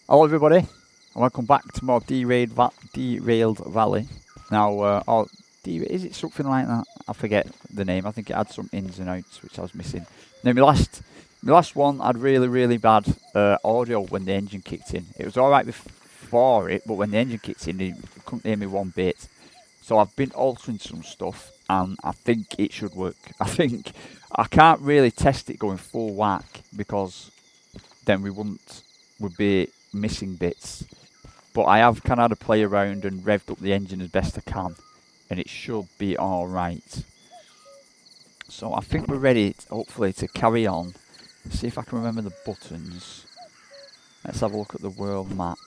Hello everybody, and welcome back to more Derailed Valley. Now, is it something like that? I forget the name. I think it had some ins and outs which I was missing. Now, my last one had really bad audio when the engine kicked in. It was alright before it, but when the engine kicked in, you couldn't hear me one bit. So I've been altering some stuff, and I think it should work. I can't really test it going full whack because then we'd be missing bits. But I have kind of had a play around and revved up the engine as best I can, and it should be alright. So I think we're ready, hopefully, to carry on. See if I can remember the buttons. Let's have a look at the world map.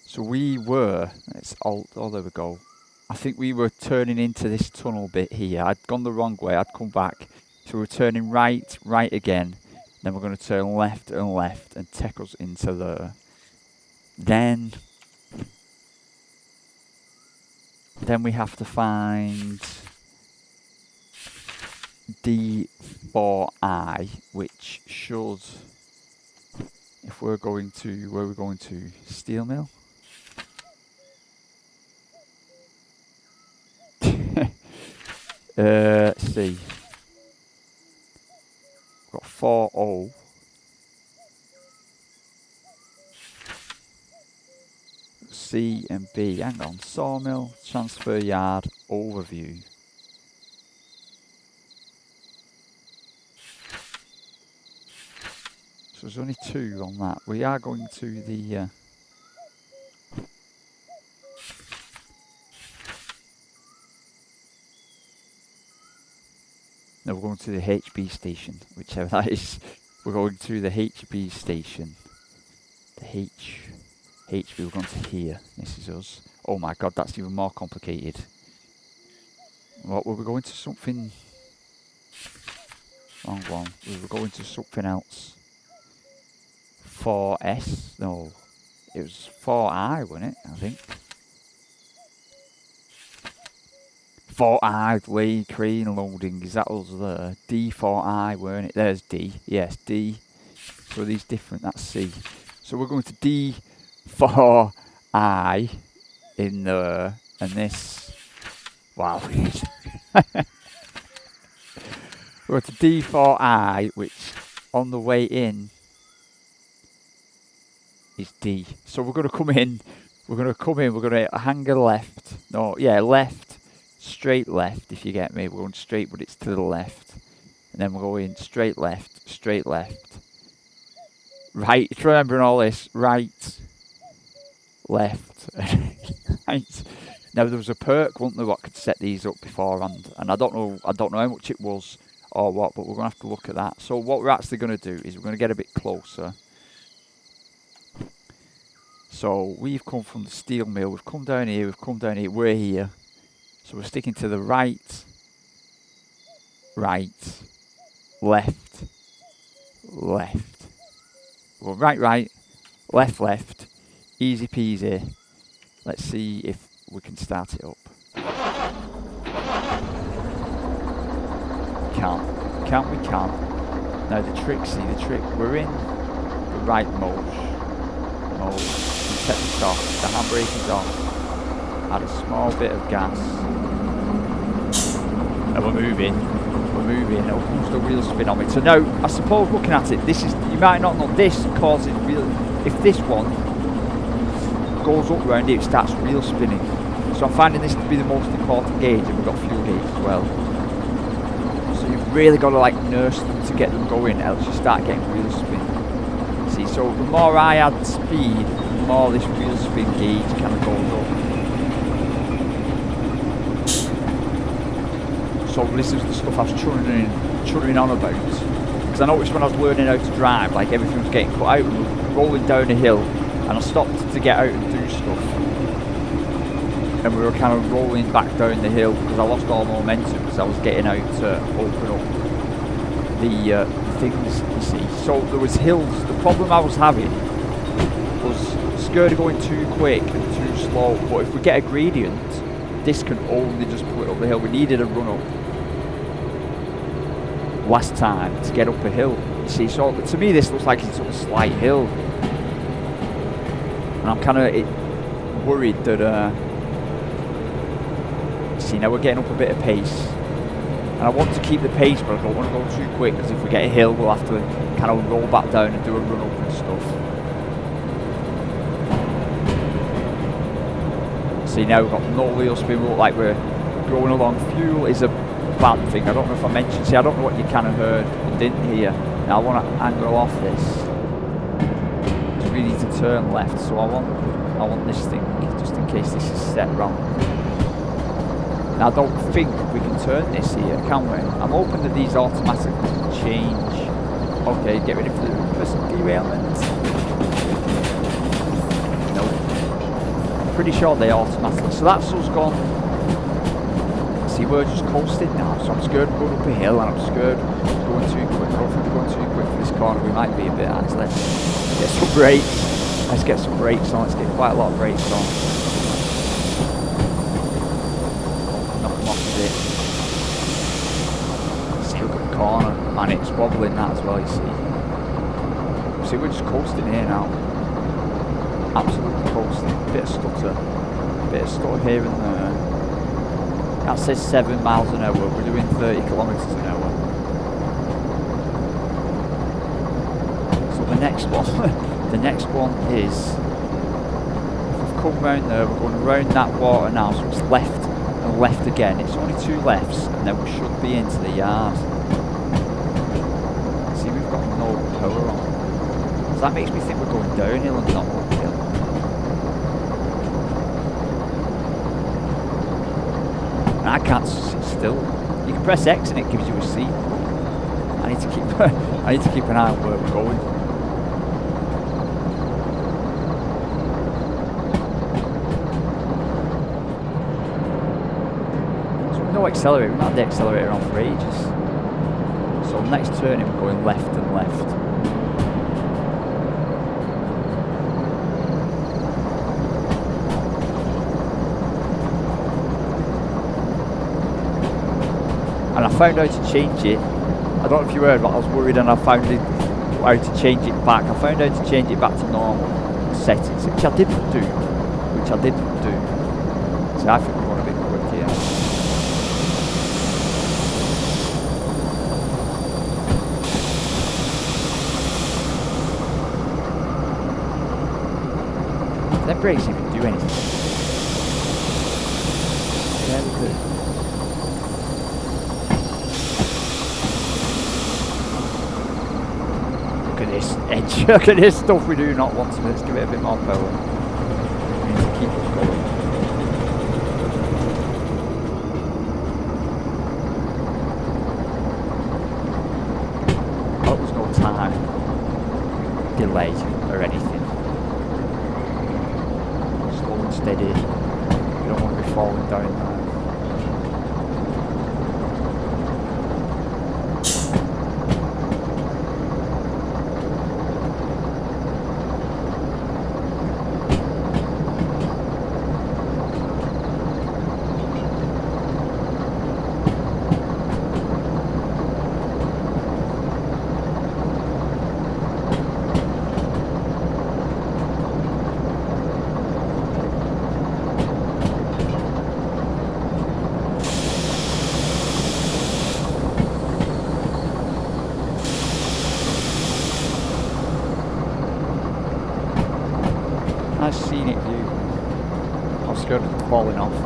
So we were, there we go. I think we were turning into this tunnel bit here. I'd gone the wrong way, I'd come back. So we're turning right again. Then we're going to turn left and take us into there. Then we have to find D4I, which should, if we're going to, where are we going to? Steel mill? Let's see. We've got 4O. C and B. Hang on. Sawmill, transfer yard, overview. So there's only 2 on that. We are going to the no, we're going to the HB station, whichever that is. We're going to the HB station. The HB, we're going to here. This is us. Oh my god, that's even more complicated. What, were we going to something? Wrong one. We were going to something else. 4S? No. It was 4I, wasn't it? I think. 4I, Lee, crane loading. Is that us there? D4I, weren't it? There's D. Yes, D. So these different. That's C. So we're going to D4I in there. And this. Wow. We're going to D4I, which on the way in is D. So we're going to come in. We're going to hang a left. No, yeah, left. Straight left, if you get me. We're going straight, but it's to the left. And then we're going straight left. Right, remembering all this. Right, left, right. Now there was a perk, wasn't there, what could set these up beforehand, and I don't know how much it was or what, but we're going to have to look at that. So what we're actually going to do is we're going to get a bit closer. So we've come from the steel mill, we've come down here, we're here. So we're sticking to the right, left. Well, right, left. Easy peasy. Let's see if we can start it up. Can't. Now the trick, we're in the right mode. We set this off, the handbrake is off. Add a small bit of gas. And we're moving. It'll boost the wheel spin on it. So now, I suppose looking at it, this is, you might not know, this causes wheel, if this one goes up round here, it starts wheel spinning. So I'm finding this to be the most important gauge, and we've got fuel gauge as well. So you've really got to like nurse them to get them going, else you start getting wheel spin. See, so the more I add speed, the more this wheel spin gauge kind of goes up. So this is the stuff I was churning on about. Because I noticed when I was learning how to drive, like everything was getting cut out, and we were rolling down a hill, and I stopped to get out and do stuff. And we were kind of rolling back down the hill because I lost all momentum because I was getting out to open up the things, you see. So there was hills. The problem I was having was scared of going too quick and too slow. But if we get a gradient, this can only just put it up the hill. We needed a run up last time to get up a hill. You see, so to me this looks like it's up a slight hill. And I'm kind of worried that, see, now we're getting up a bit of pace. And I want to keep the pace, but I don't want to go too quick, because if we get a hill, we'll have to kind of roll back down and do a run up and stuff. See, now we've got no wheel spin, we look like we're going along. Fuel is a bad thing. I don't know if I mentioned, see, I don't know what you kind of heard and didn't hear. Now I want to angle off this. So we need to turn left, so I want this thing, just in case this is set wrong. Now I don't think we can turn this here, can we? I'm hoping that these automatically change. Okay, get ready for the reverse derailment. No. Pretty sure they automatically. So that's us gone. See, we're just coasting now, so I'm scared we're going up a hill, and I'm scared we're going too quick. I don't think we're going too quick for this corner. We might be a bit, actually. Get some brakes. Let's get some brakes on. Let's get quite a lot of brakes on. See, look at the corner, and it's wobbling that as well, you see. See, we're just coasting here now. Absolutely coasting. Bit of stutter here and there. That says 7 miles an hour. We're doing 30 kilometers an hour. So the next one is, we've come round there, we're going round that water now, so it's left and left again. It's only 2 lefts, and then we should be into the yard. See, we've got no power on. So that makes me think we're going downhill and not uphill. And I can't sit still. You can press X and it gives you a seat. I need to keep an eye on where we're going. No accelerator, we've not had the accelerator on for ages. So next turning we're going left and left. And I found out to change it. I don't know if you heard, but I was worried and I found how to change it back. I found out to change it back to normal settings, which I didn't do. So I think we're going a bit quick here. Them brakes even do anything. Yeah, they do. Look at this edge. Look at this stuff we do not want to. Let's give it a bit more power. We need to keep us going. Oh, there's no time delay or anything. Steady. You don't want to be falling down there. Nice scenic view. I was scared of falling off as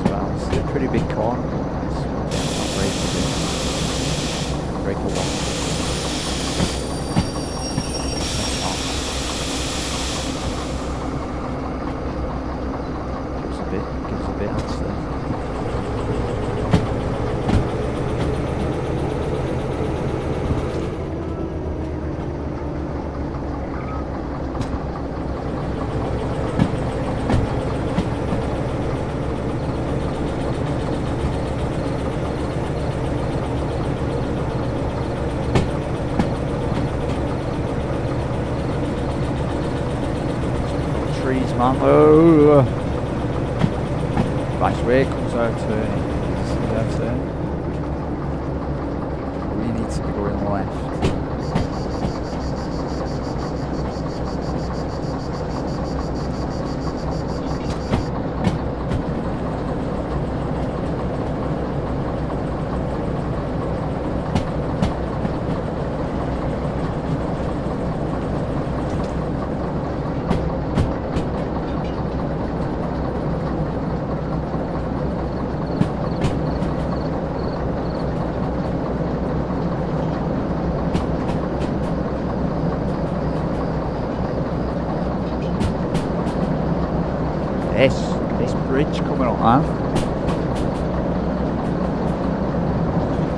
well. It's a pretty big corner. I'll break a lot. Gives a bit actually. Man. Oh. Right, so here comes our turning. See that turn? We need to be going left. this bridge coming up, man.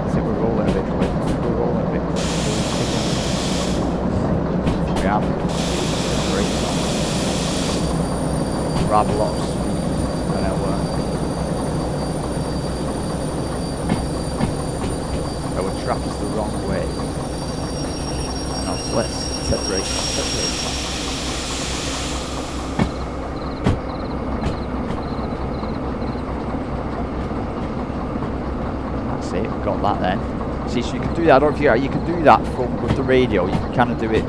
I think we're rolling a bit quick. We have brakes on. Rather lot of speed. I know. Our track is the wrong way. No, so let's set brakes on. That's it, we've got that then. See, so you can do that, I don't know if you can do that from with the radio, you can kind of do it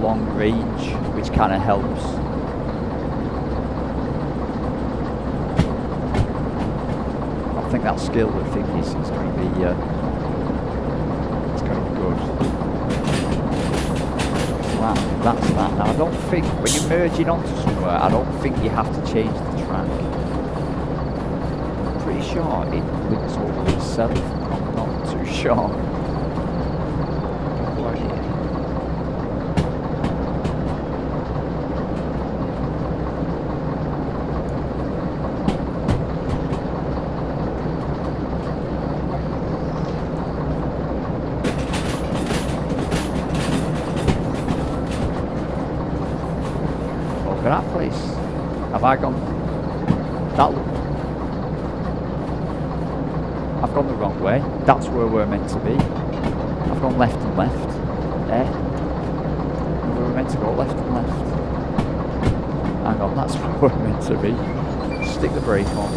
long range, which kind of helps. I think that skill, I think is going to be good. That's that. Now I don't think, when you're merging onto somewhere, I don't think you have to change the track. I'm pretty sure it links over itself, I'm not too sure. That place. Have I gone? I've gone the wrong way. That's where we're meant to be. I've gone left and left. There. We were meant to go left and left. Hang on, that's where we're meant to be. Stick the brake on.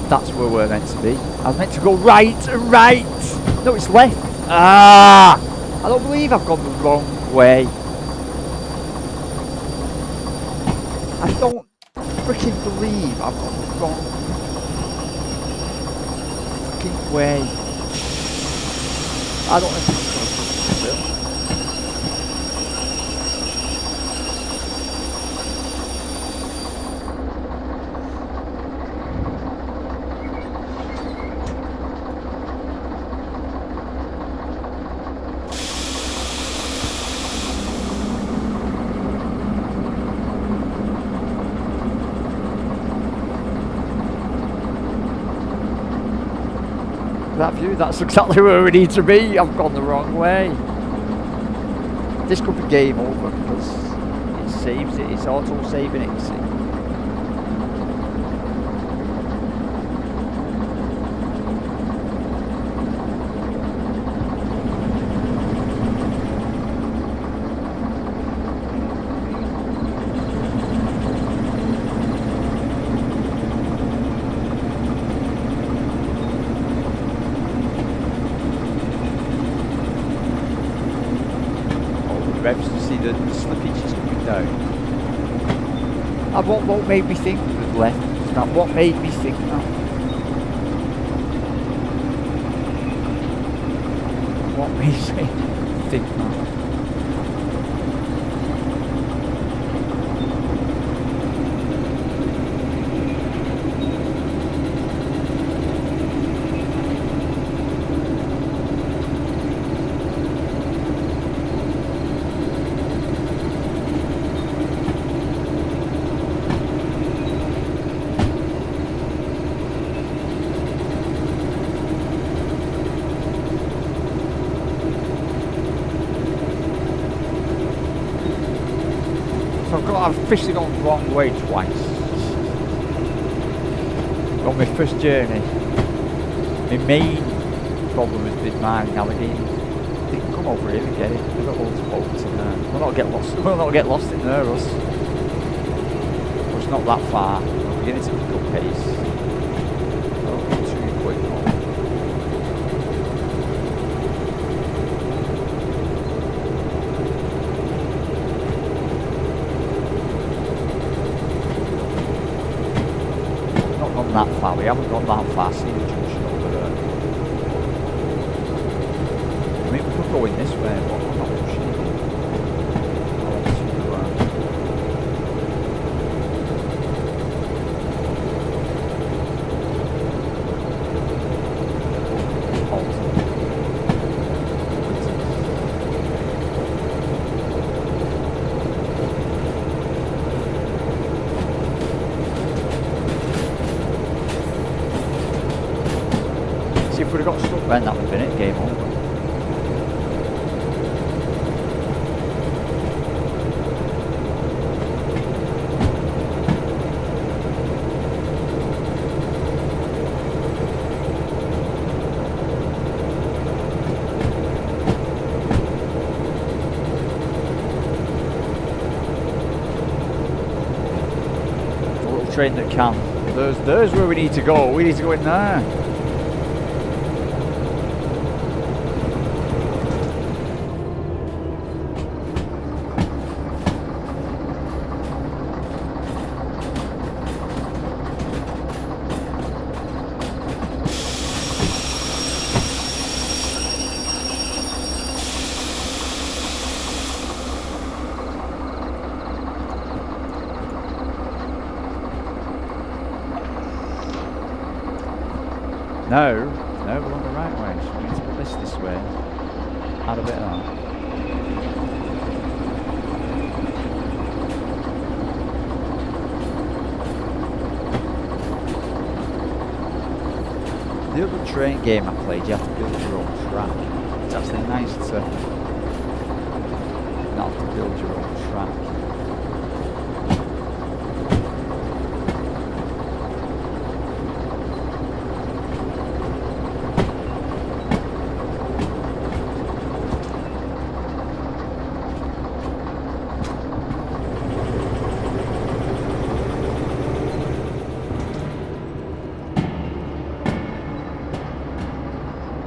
That's where we're meant to be. I was meant to go right and right. No, it's left. Ah! I don't believe I've gone the wrong way. I don't freaking believe I've gone the wrong fucking way. I don't know if it's going to still. That view, that's exactly where we need to be. I've gone the wrong way. This could be game over because it saves it, it's auto saving it, you see. You see the slippage is coming down. And what made me think it was left? Now, what made me think that? What made me think that? I've officially gone the wrong way twice. On my first journey, my main problem has been my navigating. They can come over here and get it. We've got loads of boats in there. We'll not get lost. We'll not get lost in there, us. It's not that far. We're beginning to pick up pace. Don't be too quick. That far, we haven't gone that far, see the junction over there. I mean, we could go in this way, but I'm not pushing it. we'd have got stuck then, that would have been it, game over. The little train that can. There's where we need to go. We need to go in there. No, we're on the right way, so we need to put this way. Add a bit of that. The other train game I played, you have to build your own track. It's actually nice to not have to build your own track.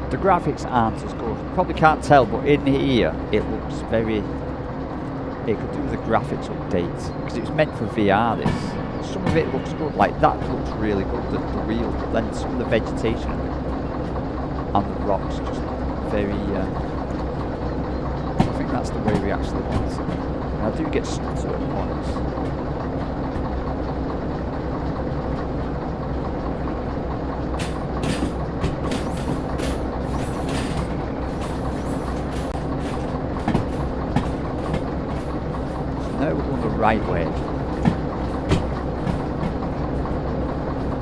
The graphics aren't as good. You probably can't tell, but in here it looks very. It could do with a graphics update because it was meant for VR. This. Some of it looks good, like that looks really good. The real, but then some of the vegetation and the rocks just very. I think that's the way we actually want it. And I do get stuck at certain points. Now we're going the right way.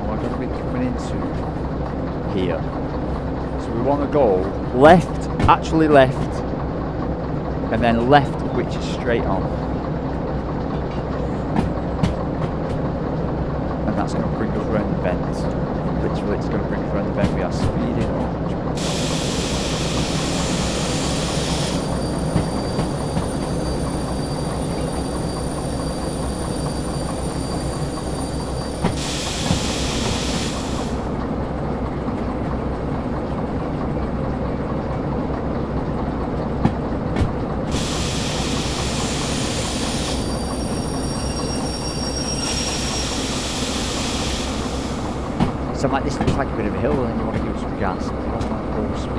We're going to be coming into here. So we want to go left, actually left, and then left, which is straight on. And that's going to bring us round the bend. Literally, it's going to bring us round the bend. We are speeding up. So like this looks like a bit of a hill, and then you want to give it some gas. You don't want to go speed.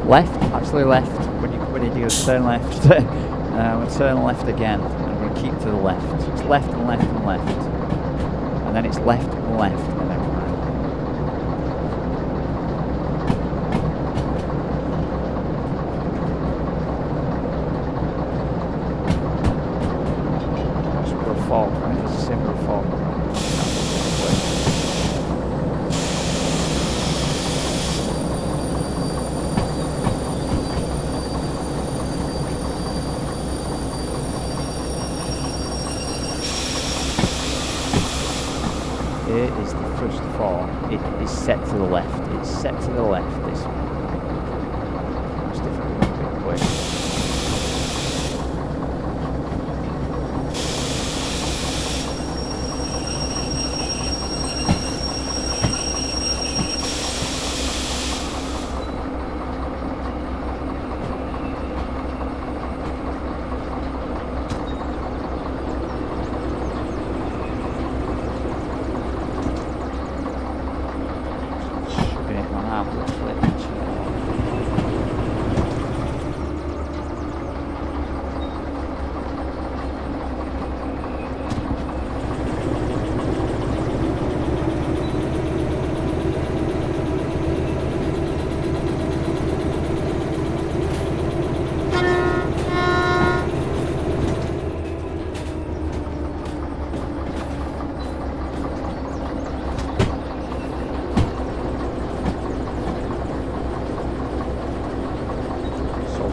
Left, actually left. When you come in, you turn left. We'll turn left again, and we'll keep to the left. So it's left and left and left, and then it's left and left, and then right. Fog, right? There's a similar fog. Here is the first fog. It is set to the left. It's set to the left. This one. It's different. A bit quick.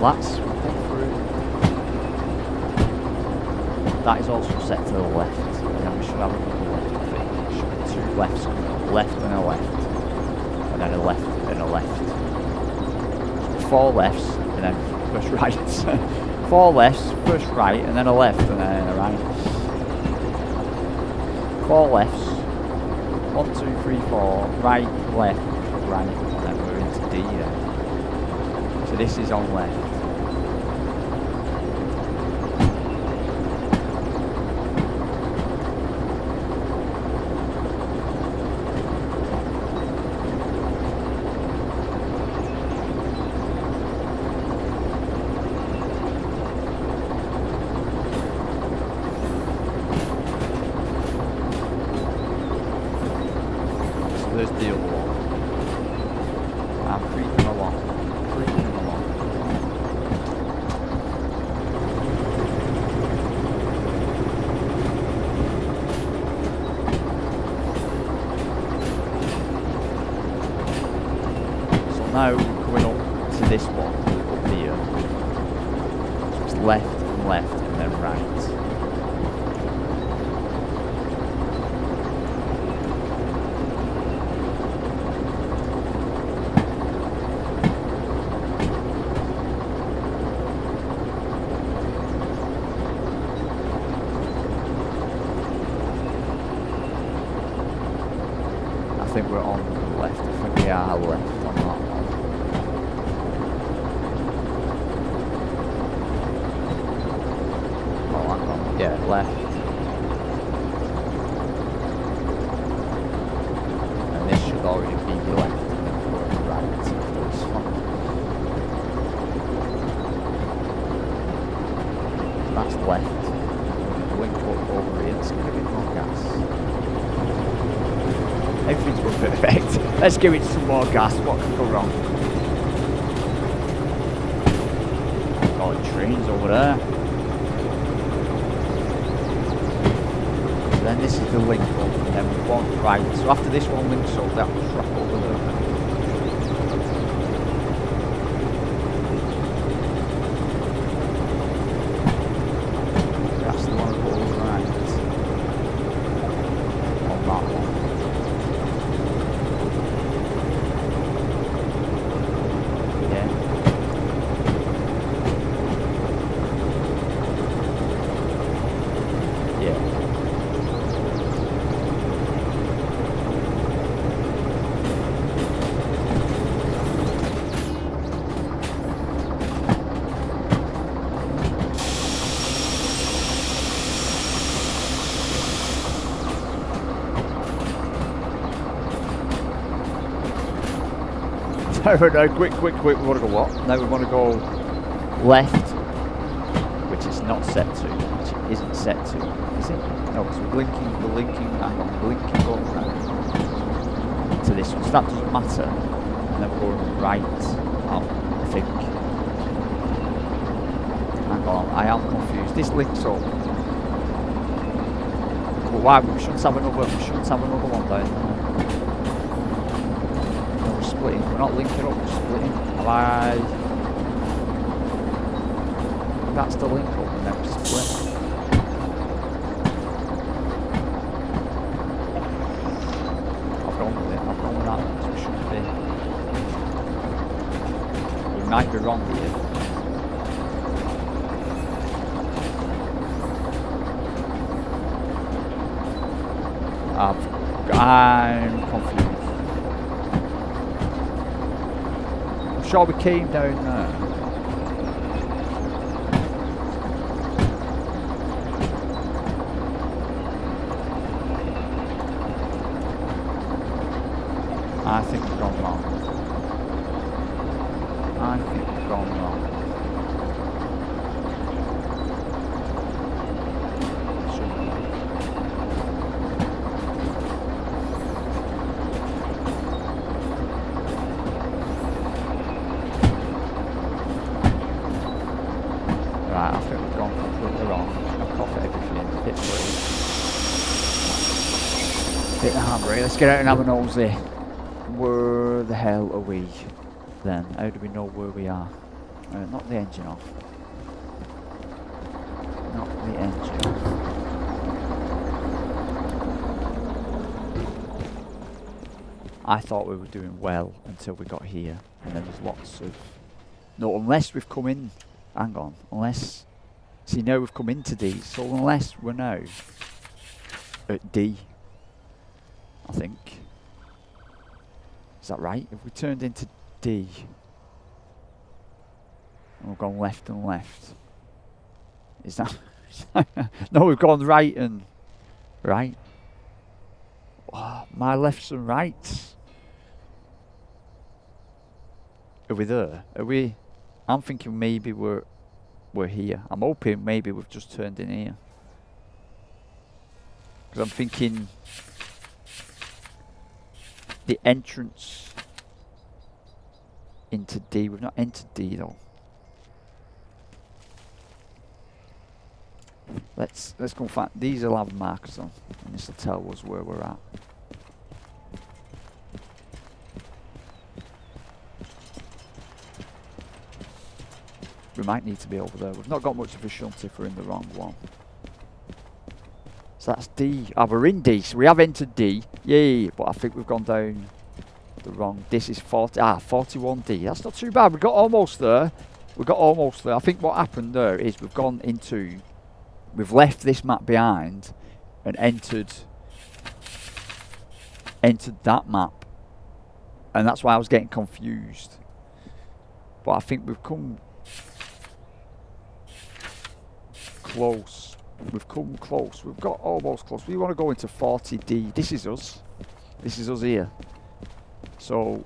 that's through. That is also set to the left, and then we should have another left, I think. There should be two lefts coming up, left and a left, and then a left and a left. So 4 lefts, and then first rights. 4 lefts, first right, and then a left, and then a right. 4 lefts, 1, 2, 3, 4, right, left, right, and then we're into D then. So this is on left. There's the other one. I'm creeping along. So now we're coming up to this one up here. So it's left and then right. I think we're on the left. I think we are left on that one. Oh, hang on. Yeah, left. And this should already be left. And then we're right after this one. That's left. Link up over here. Let's give it a bit more gas. Everything's going perfect. Let's give it some more gas. What could go wrong? Oh, the train's over there. So then this is the link up, and then one right. So after this one links up, that will track over there. That's the one that goes right. On that one. No, quick, we want to go what? No, we want to go left, which is not set to, which it isn't set to, is it? No, because we're blinking up to this one, so that doesn't matter. And then we're going right, I think. Hang on, I am confused. This links up. But why? We shouldn't have another one down there. Splitting. We're not linking up, we're splitting. That's the link up and then we split. I've gone with that, so it should be. We might be wrong here. I'm confused. Sure we came down there. I think we've gone wrong. Right, I think we've gone completely wrong. Knock off everything. Hit free. Hit the handbrake. Let's get out and have a nosy. Where the hell are we then? How do we know where we are? Knock the engine off. Knock the engine off. I thought we were doing well until we got here, and then there's lots of... No, unless we've come in... Hang on, unless... See, now we've come into D, so unless we're now at D, I think. Is that right? If we turned into D, and we've gone left and left, is that... No, we've gone right and... Right? Oh, my lefts and rights. Are we there? Are we... I'm thinking maybe we're here. I'm hoping maybe we've just turned in here. Because I'm thinking... The entrance into D. We've not entered D though. Let's go find... These will have markers on. And this will tell us where we're at. We might need to be over there. We've not got much of a shunt if we're in the wrong one. So that's D. Ah, we're in D. So we have entered D. Yay. But I think we've gone down the wrong... This is 41D. That's not too bad. We got almost there. We got almost there. I think what happened there is we've gone into... We've left this map behind and entered that map. And that's why I was getting confused. But I think we've come... close. We've come close. We've got almost close. We want to go into 40D. This is us. This is us here. So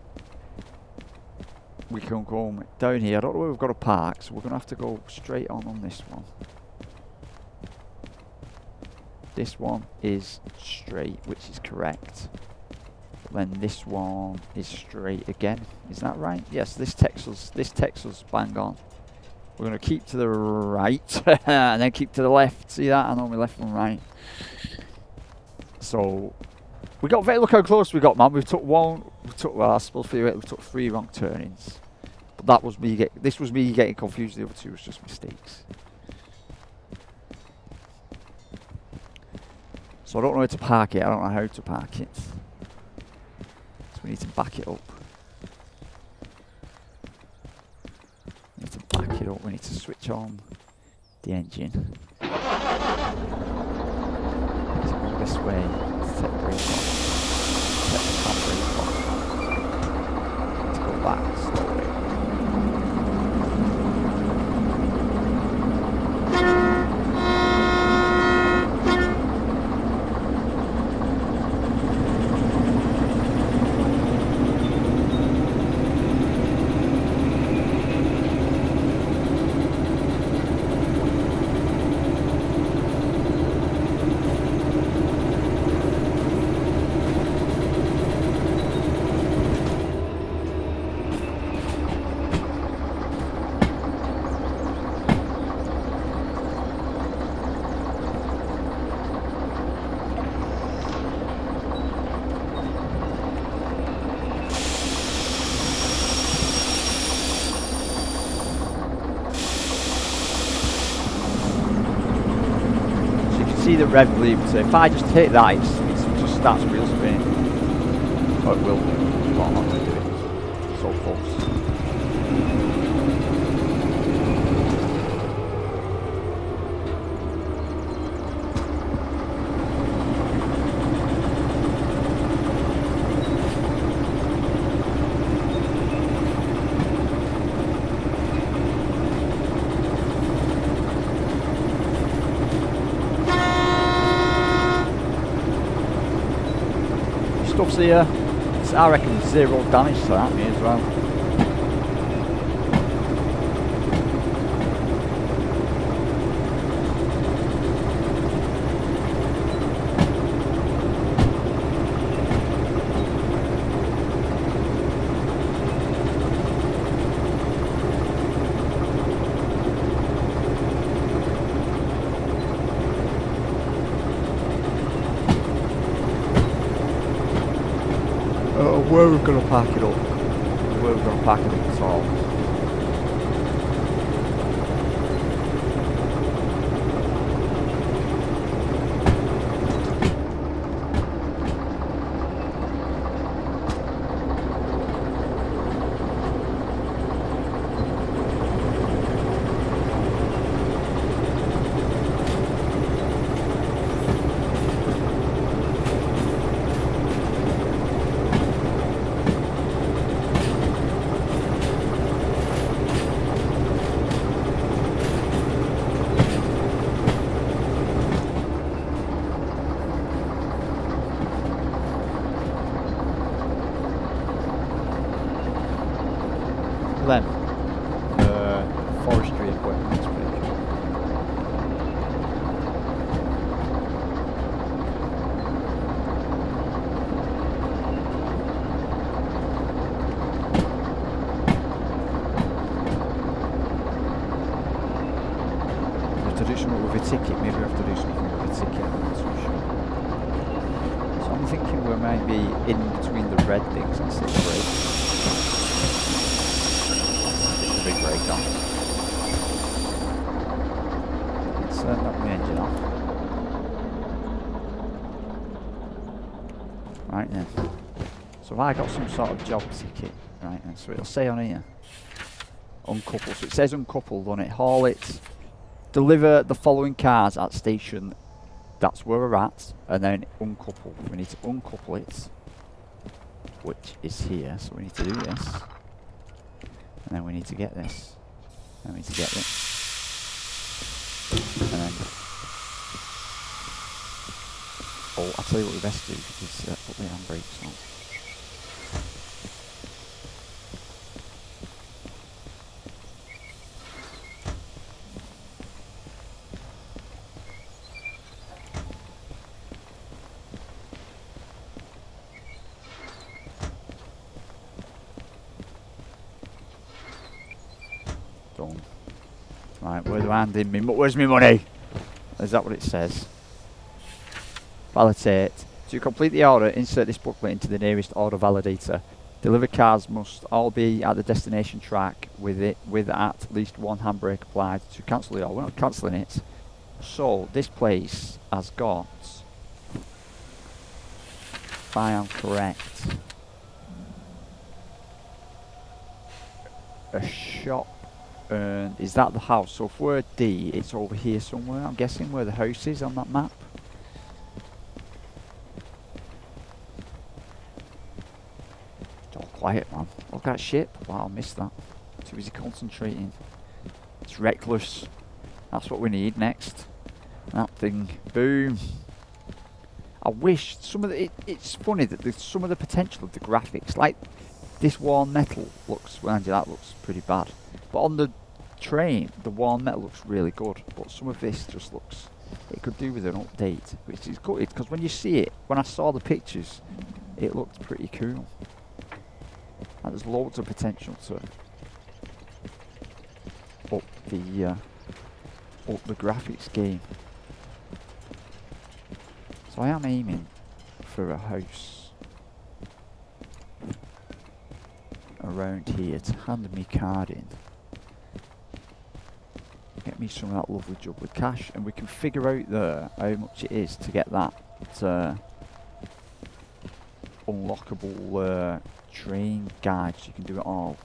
we can go down here. I don't know where we've got to park, so we're going to have to go straight on this one. This one is straight, which is correct. Then this one is straight again. Is that right? Yes, this takes us bang on. We're going to keep to the right and then keep to the left. See that? I know my left and right. So we got look how close we got, man. We took well, I suppose we took 3 wrong turnings. But that was me this was me getting confused. The other 2 was just mistakes. So I don't know where to park it. I don't know how to park it. So we need to back it up. We need to back it up. We need to switch on the engine. Let's go this way. Let's set the brake off. Set the handbrake off. Let's go back slowly. See the rev lever, so if I just hit that, it just starts wheel spinning. Oh, it will do, but I'm not going to do it. So close. Stuff's here. So I reckon 0 damage to that me as well. Where we're going to park it up. Where we're going to park it up at all. forestry equipment. It's pretty cool. We have to do something with a ticket. Maybe we have to do something with a ticket. I'm not so sure. So I'm thinking we might be in between the red things and the break. It's a big breakdown. Let's knock my engine off. Right then. So have I got some sort of job ticket? Right then. So it'll say on here, uncouple. So it says uncoupled on it. Haul it. Deliver the following cars at station. That's where we're at. And then uncouple. We need to uncouple it, which is here. So we need to do this. And then we need to get this. And we need to get this. And then... Oh, I'll tell you what we best do is put the handbrakes on. Done. Right, where's the handing me? Where's my money? Is that what it says? Validate. To complete the order, insert this booklet into the nearest order validator. Delivered cars must all be at the destination track with at least one handbrake applied. To cancel the order, we're not cancelling it. So this place has got, if I am correct, a shop. And is that the house? So if we're D, it's over here somewhere. I'm guessing where the house is on that map. Quiet, man. Look at that ship. Wow, I missed that. Too busy concentrating. It's reckless. That's what we need next. That thing. Boom. I wish some of the... it's funny that there's some of the potential of the graphics. Like, this worn metal looks... well, that looks pretty bad. But on the train, the worn metal looks really good. But some of this just looks... it could do with an update. Which is good, because when you see it, when I saw the pictures, it looked pretty cool. And there's loads of potential to up the graphics game. So I am aiming for a house around here to hand me card in. Get me some of that lovely jug with cash, and we can figure out there how much it is to get that unlockable train guide, so you can do it all.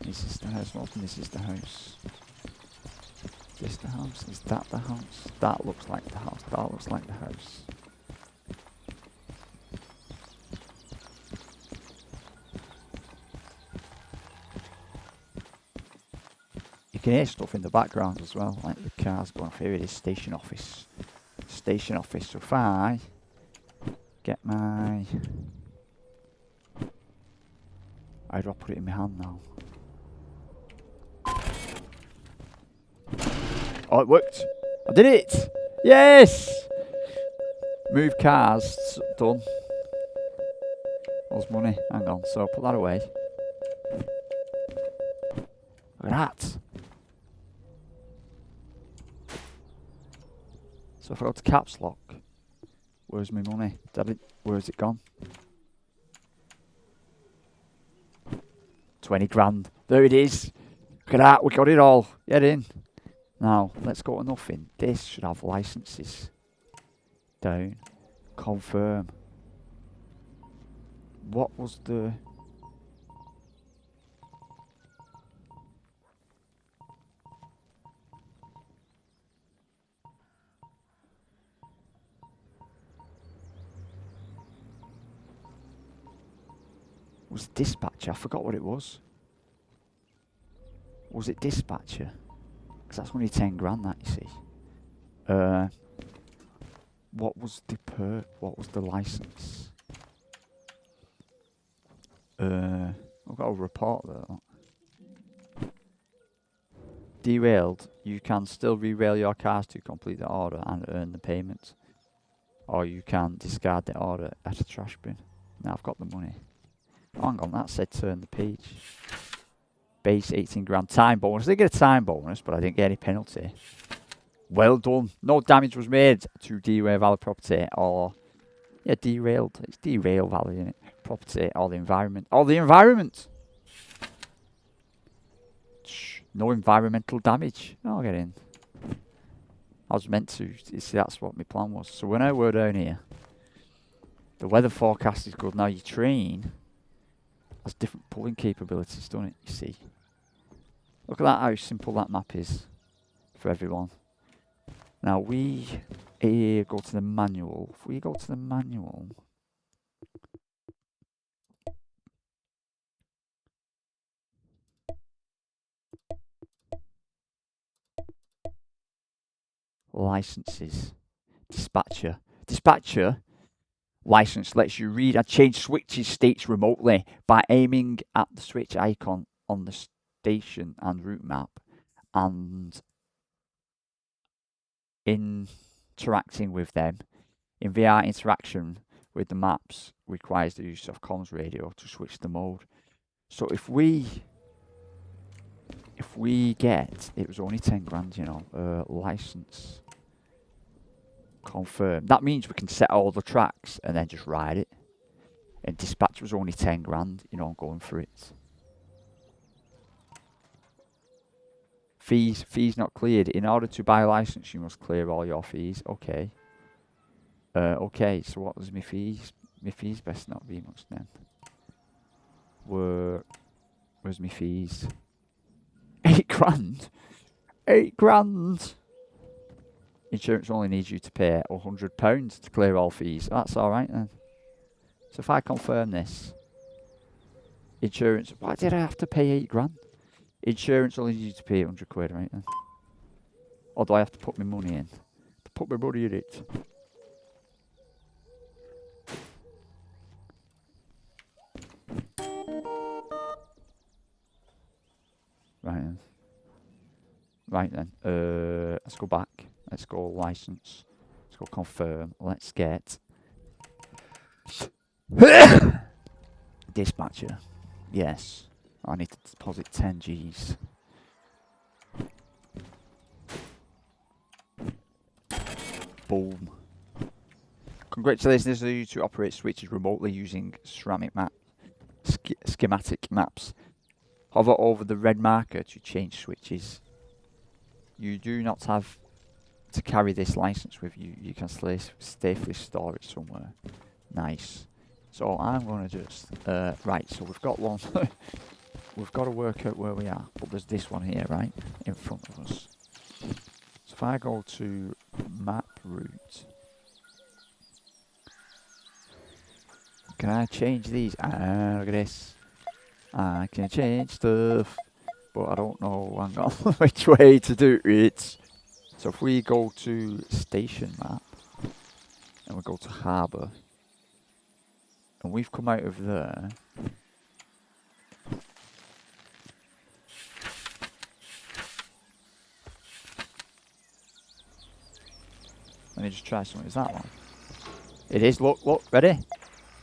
This is the house. What this is the house? Is this the house? Is that the house? That looks like the house. That looks like the house. You can hear stuff in the background as well, like the cars going off. Here it is, station office. Station office. So if I get my... how do I put it in my hand now? Oh, it worked! I did it! Yes! Move cars. Done. There's money. Hang on, so put that away. Look at that! So if I go to caps lock, where's my money? Where's it gone? 20 grand. There it is. Look at that, we got it all. Get in. Now, let's go to nothing. This should have licenses. Down. Confirm. What was the... was dispatcher? I forgot what it was. Was it dispatcher? 'Cause that's only 10 grand, that, you see. What was the license? I've got a report there. Derailed. You can still re-rail your cars to complete the order and earn the payment. Or you can discard the order at a trash bin. Now I've got the money. Oh, hang on, that said turn the page. Base 18 grand. Time bonus. I did get a time bonus, but I didn't get any penalty. Well done. No damage was made to Derail Valley property or... Yeah, derailed. It's Derail Valley, isn't it? Property or the environment. Oh, the environment! Shh. No environmental damage. Oh, I'll get in. I was meant to. You see, that's what my plan was. So when I were down here, the weather forecast is good. Now your train has different pulling capabilities, don't it? You see. Look at that, how simple that map is for everyone. Now we go to the manual. If we go to the manual, licenses, dispatcher license lets you read and change switches states remotely by aiming at the switch icon on the station and route map and interacting with them. In VR, interaction with the maps requires the use of comms radio to switch the mode. So if we get, it was only 10 grand, you know, license confirmed. That means we can set all the tracks and then just ride it. And dispatch was only 10 grand, you know, I'm going for it. Fees not cleared. In order to buy a license, you must clear all your fees. Okay. Okay, so what was my fees? My fees best not be much then. Where's my fees? 8 grand? 8 grand! Insurance only needs you to pay £100 to clear all fees. That's alright then. So if I confirm this, insurance, why did I have to pay 8 grand? Insurance only needs you to pay 100 quid, right then? Or do I have to put my money in? To put my money in it. Right then. Let's go back. Let's go license. Let's go confirm. Let's get dispatcher. Yes. I need to deposit 10 G's. Boom. Congratulations to you to operate switches remotely using ceramic map schematic maps. Hover over the red marker to change switches. You do not have to carry this license with you. You can safely store it somewhere. Nice. So I'm going to just... right, so we've got one. We've got to work out where we are. But there's this one here, right? In front of us. So if I go to map route... Can I change these? Ah, look at this. I can change stuff. But I don't know, hang on, which way to do it. So if we go to station map, and we go to harbour, and we've come out of there, let me just try something, is that one? It is, look, ready?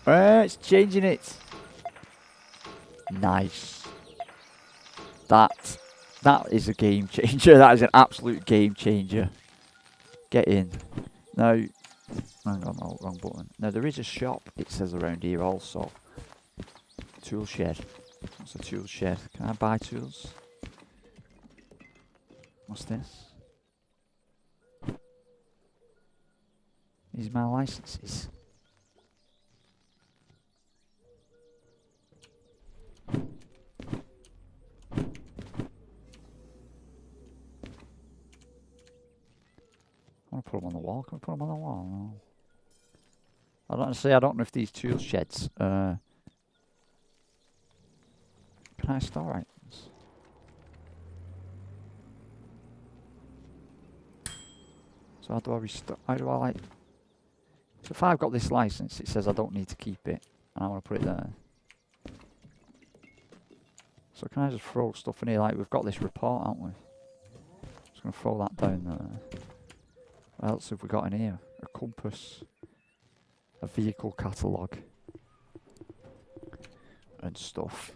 It's changing it. Nice. That is a game changer. That is an absolute game changer. Get in. Now, hang on, no, wrong button. Now there is a shop, it says around here also. Tool shed. What's a tool shed? Can I buy tools? What's this? These are my licenses. I want to put them on the wall. Can we put them on the wall? No. I don't know if these tool sheds can I store items? So how do I restart? How do I like... So if I've got this license, it says I don't need to keep it. And I want to put it there. So can I just throw stuff in here? Like, we've got this report, haven't we? Just going to throw that down there. What else have we got in here? A compass. A vehicle catalogue. And stuff.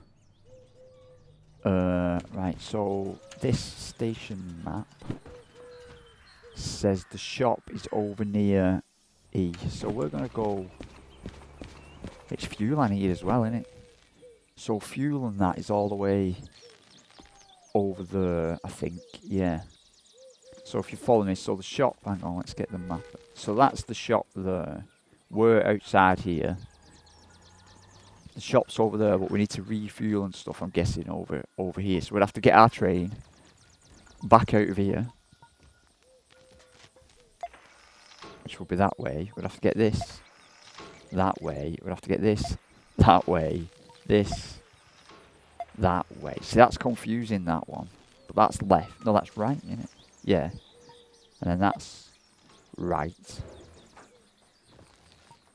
Right, so this station map says the shop is over near E. So we're going to go... It's fuel I need as well, isn't it? So fuel and that is all the way over there, I think. Yeah. So if you follow me, so the shop... Hang on, let's get the map. So that's the shop there. We're outside here. The shop's over there, but we need to refuel and stuff, I'm guessing, over here. So we'd have to get our train back out of here. Which will be that way. We'd have to get this that way. We'd have to get this that way. This that way. See, that's confusing, that one. But that's left. No, that's right, isn't it? Yeah. And then that's right.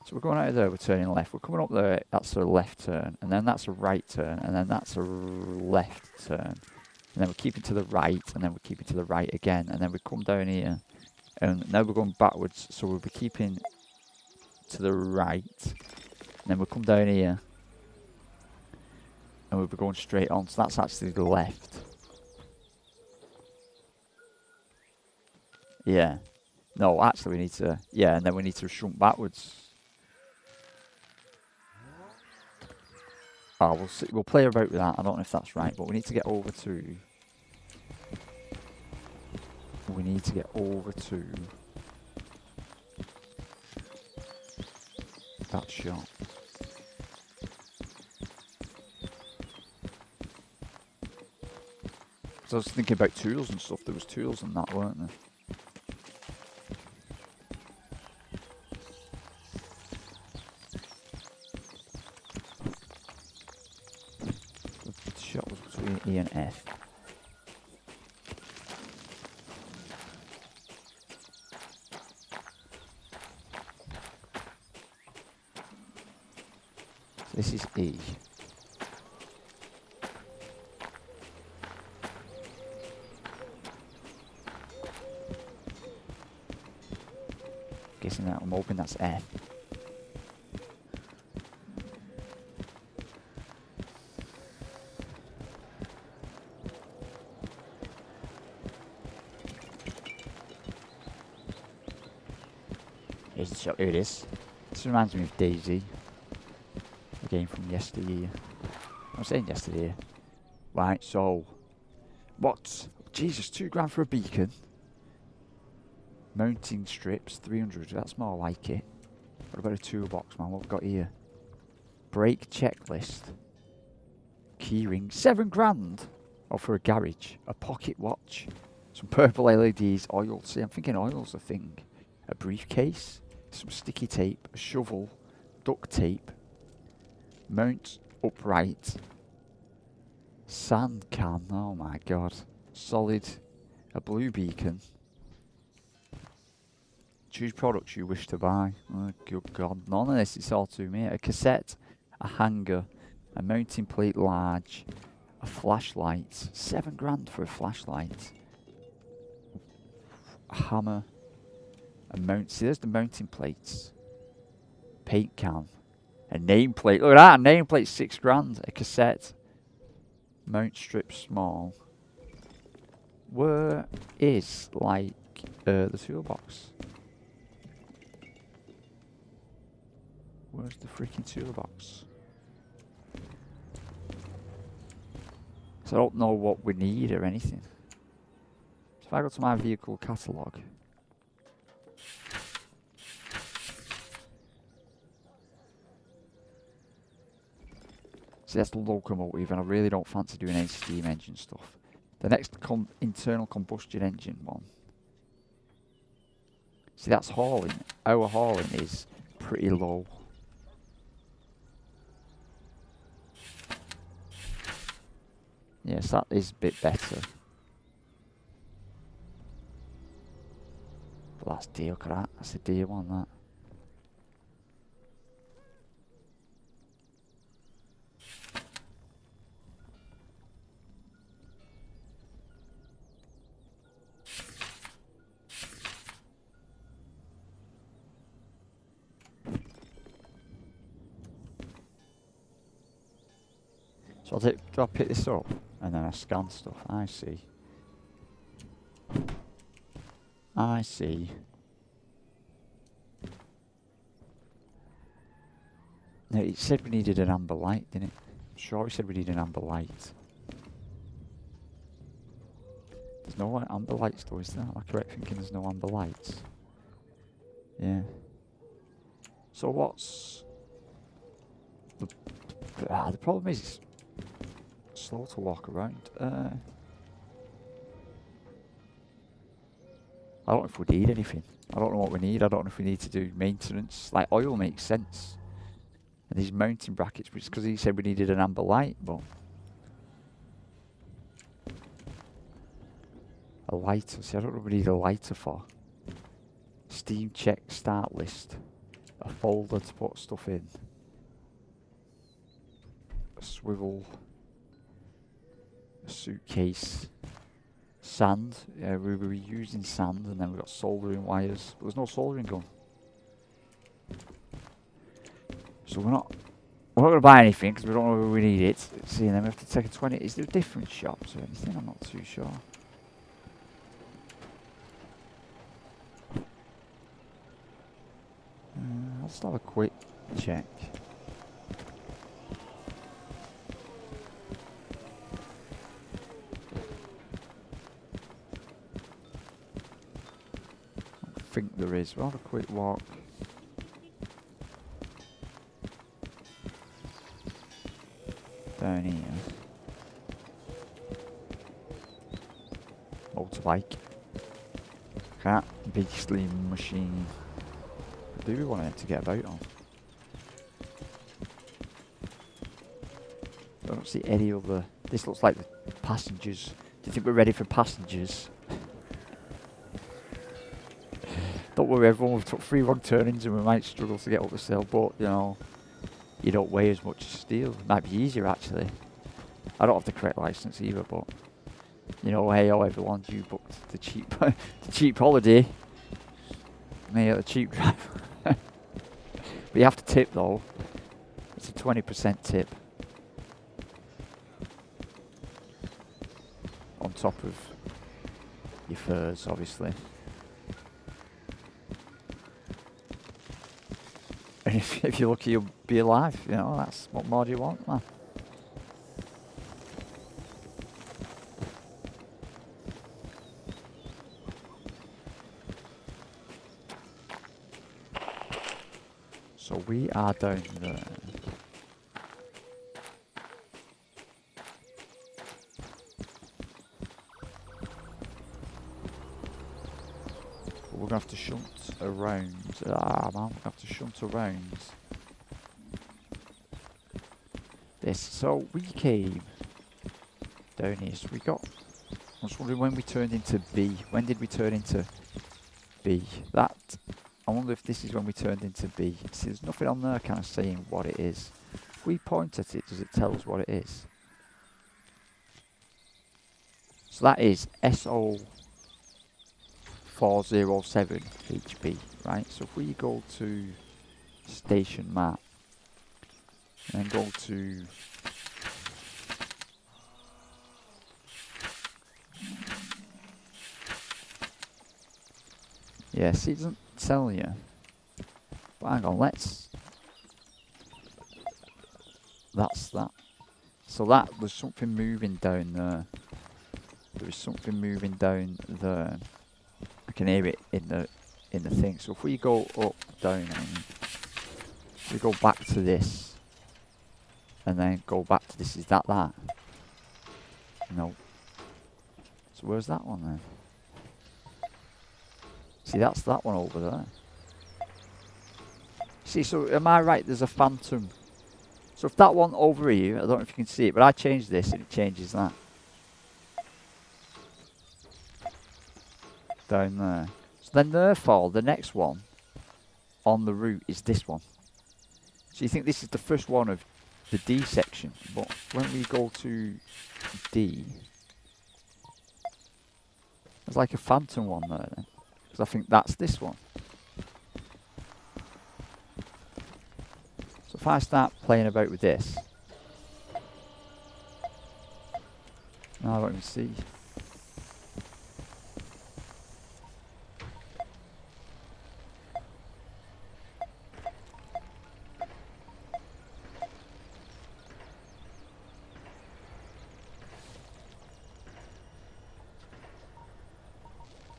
So we're going out of there, we're turning left. We're coming up there, that's a left turn. And then that's a right turn. And then that's a left turn. And then we're keeping to the right. And then we're keeping to the right again. And then we come down here. And now we're going backwards. So we'll be keeping to the right. And then we'll come down here. And we'll be going straight on. So that's actually the left. Yeah. No, actually we need to... Yeah, and then we need to shunt backwards. Oh, we'll see, we'll play about with that. I don't know if that's right, but we need to get over to... We need to get over to... that shop. So I was thinking about tools and stuff. There was tools and that, weren't there? The shop was between E and F. So this is E. Guessing that, I'm hoping that's F. Here's the shop, here it is. This reminds me of Daisy. A game from yesteryear. I was saying yesterday. Right, so... What? Jesus, £2 for a beacon. Mounting strips, 300. That's more like it. What about a toolbox, man? What have we got here? Brake checklist. Keyring, £7. Oh, for a garage. A pocket watch. Some purple LEDs. Oil. See, I'm thinking oil's a thing. A briefcase. Some sticky tape. A shovel. Duct tape. Mount upright. Sand can. Oh my god. Solid. A blue beacon. Choose products you wish to buy. Oh, good god. None of this is all to me. A cassette. A hanger. A mounting plate large. A flashlight. £7 for a flashlight. A hammer. A mount. See, there's the mounting plates. Paint can. A nameplate. Look at that. A nameplate, £6. A cassette. Mount strip small. Where is, like, the toolbox? Where's the freaking toolbox? So I don't know what we need or anything. So if I go to my vehicle catalogue. See, that's the locomotive, and I really don't fancy doing any steam engine stuff. The next internal combustion engine one. See, that's hauling. Our hauling is pretty low. Yes, that is a bit better. Well, that's deer, look at that. That's a deer one, that. So do I pick this up and then I scan stuff? I see. I see. No, it said we needed an amber light, didn't it? I'm sure it said we need an amber light. There's no amber lights though, is there? Am I correct thinking there's no amber lights? Yeah. So what's... The problem is it's slow to walk around. I don't know if we need anything. I don't know what we need. I don't know if we need to do maintenance. Like, oil makes sense. And these mounting brackets, which is because he said we needed an amber light, but... A lighter. See, I don't know what we need a lighter for. Steam check start list. A folder to put stuff in. A swivel. A suitcase. Sand. Yeah, we were using sand, and then we got soldering wires. But there's no soldering gun. So we're not going to buy anything because we don't know where we need it. See, and then we have to take a 20. Is there different shops or anything? I'm not too sure. I'll just have a quick check. I think there is. We'll have a quick walk. Down here. Motorbike. That beastly machine. I do want it to get about on. I don't see any other... This looks like the passengers. Do you think we're ready for passengers? Don't worry everyone, we've took 3 wrong turnings and we might struggle to get up the hill, but you know, you don't weigh as much as steel. It might be easier actually. I don't have the correct license either, but you know, hey oh everyone, you booked the cheap the cheap holiday. Me at the cheap drive. But you have to tip though. It's a 20% tip. On top of your fares, obviously. And if you're lucky you'll be alive, you know, that's what more do you want, man? So we are down there. But we're gonna have to shunt around. Ah man, we're gonna have to shunt around this. So we came down here. So we got. I was wondering when we turned into B. When did we turn into B? That. I wonder if this is when we turned into B. See, there's nothing on there kind of saying what it is. If we point at it, does it tell us what it is? So that is SO407 HB, right? So if we go to station map, and then go to yeah, see, it doesn't tell you. But hang on, let's... That's that. So that, there's something moving down there. There is something moving down there. I can hear it in the thing. So if we go up, down, and we go back to this, and then go back to this, is that? No. So where's that one then? See, that's that one over there. See, so am I right? There's a phantom. So if that one over here, I don't know if you can see it, but I change this and it changes that. Down there. So then therefore, the next one on the route is this one. So you think this is the first one of the D section, but when we go to D, there's like a phantom one there then, because I think that's this one. So if I start playing about with this, no, I don't even see.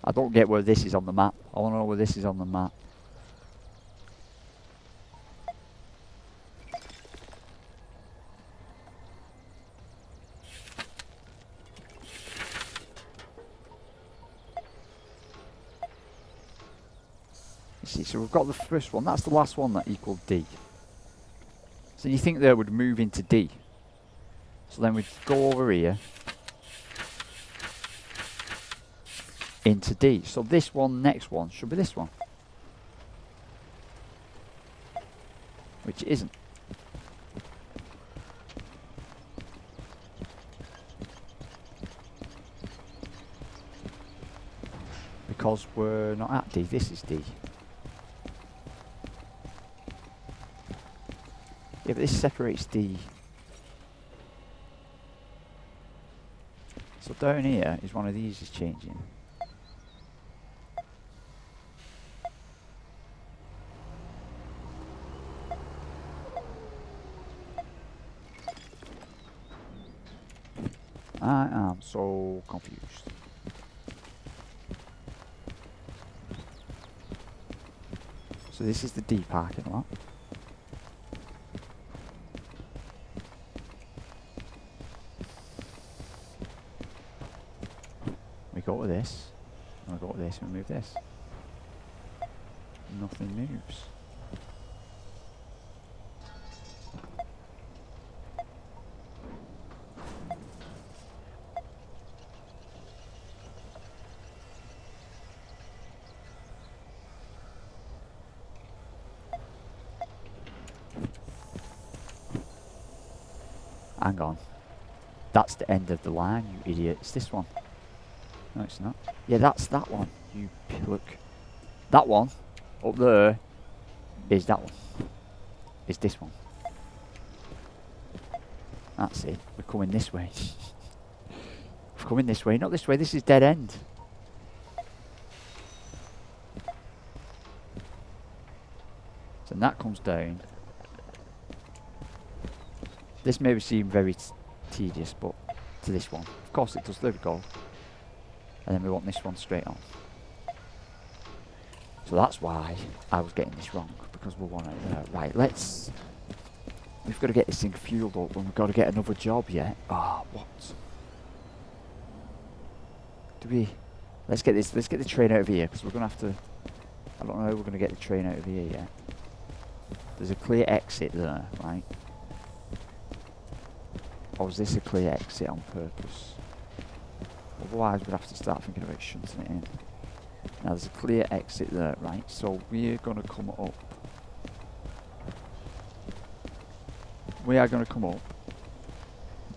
I don't get where this is on the map. I want to know where this is on the map. You see, so we've got the first one. That's the last one that equaled D. So you think they would move into D. So then we'd go over here into D. So this one, next one, should be this one. Which it isn't. Because we're not at D, this is D. Yeah, but this separates D. So down here is one of these is changing. I am so confused. So this is the D parking lot. We go to this, and we go to this, and we move this. Nothing moves. Hang on. That's the end of the line, you idiot. It's this one. No, it's not. Yeah, that's that one. You look. That one up there is that one. Is this one. That's it. We're coming this way. We're coming this way, not this way. This is dead end. So that comes down. This may seem very tedious, but to this one. Of course it does. There we go. And then we want this one straight on. So that's why I was getting this wrong, because we're one out there. Right, let's... We've got to get this thing fueled up, and we've got to get another job yet. Ah, what? Do we... Let's get the train out of here, because we're going to have to... I don't know how we're going to get the train out of here yet. There's a clear exit there, right? Or is this a clear exit on purpose? Otherwise we'd have to start thinking about shunting it in. Now there's a clear exit there, right? So we're going to come up. We are going to come up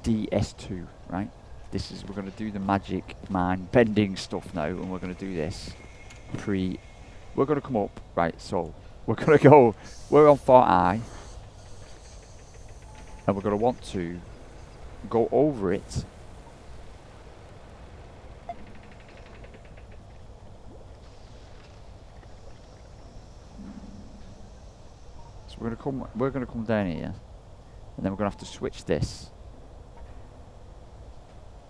DS2, right? This is, we're going to do the magic mind bending stuff now, and we're going to do this we're going to come up, right? So we're going to go, we're on Fort I, and we're going to want to go over it. So we're going to come down here, and then we're going to have to switch this.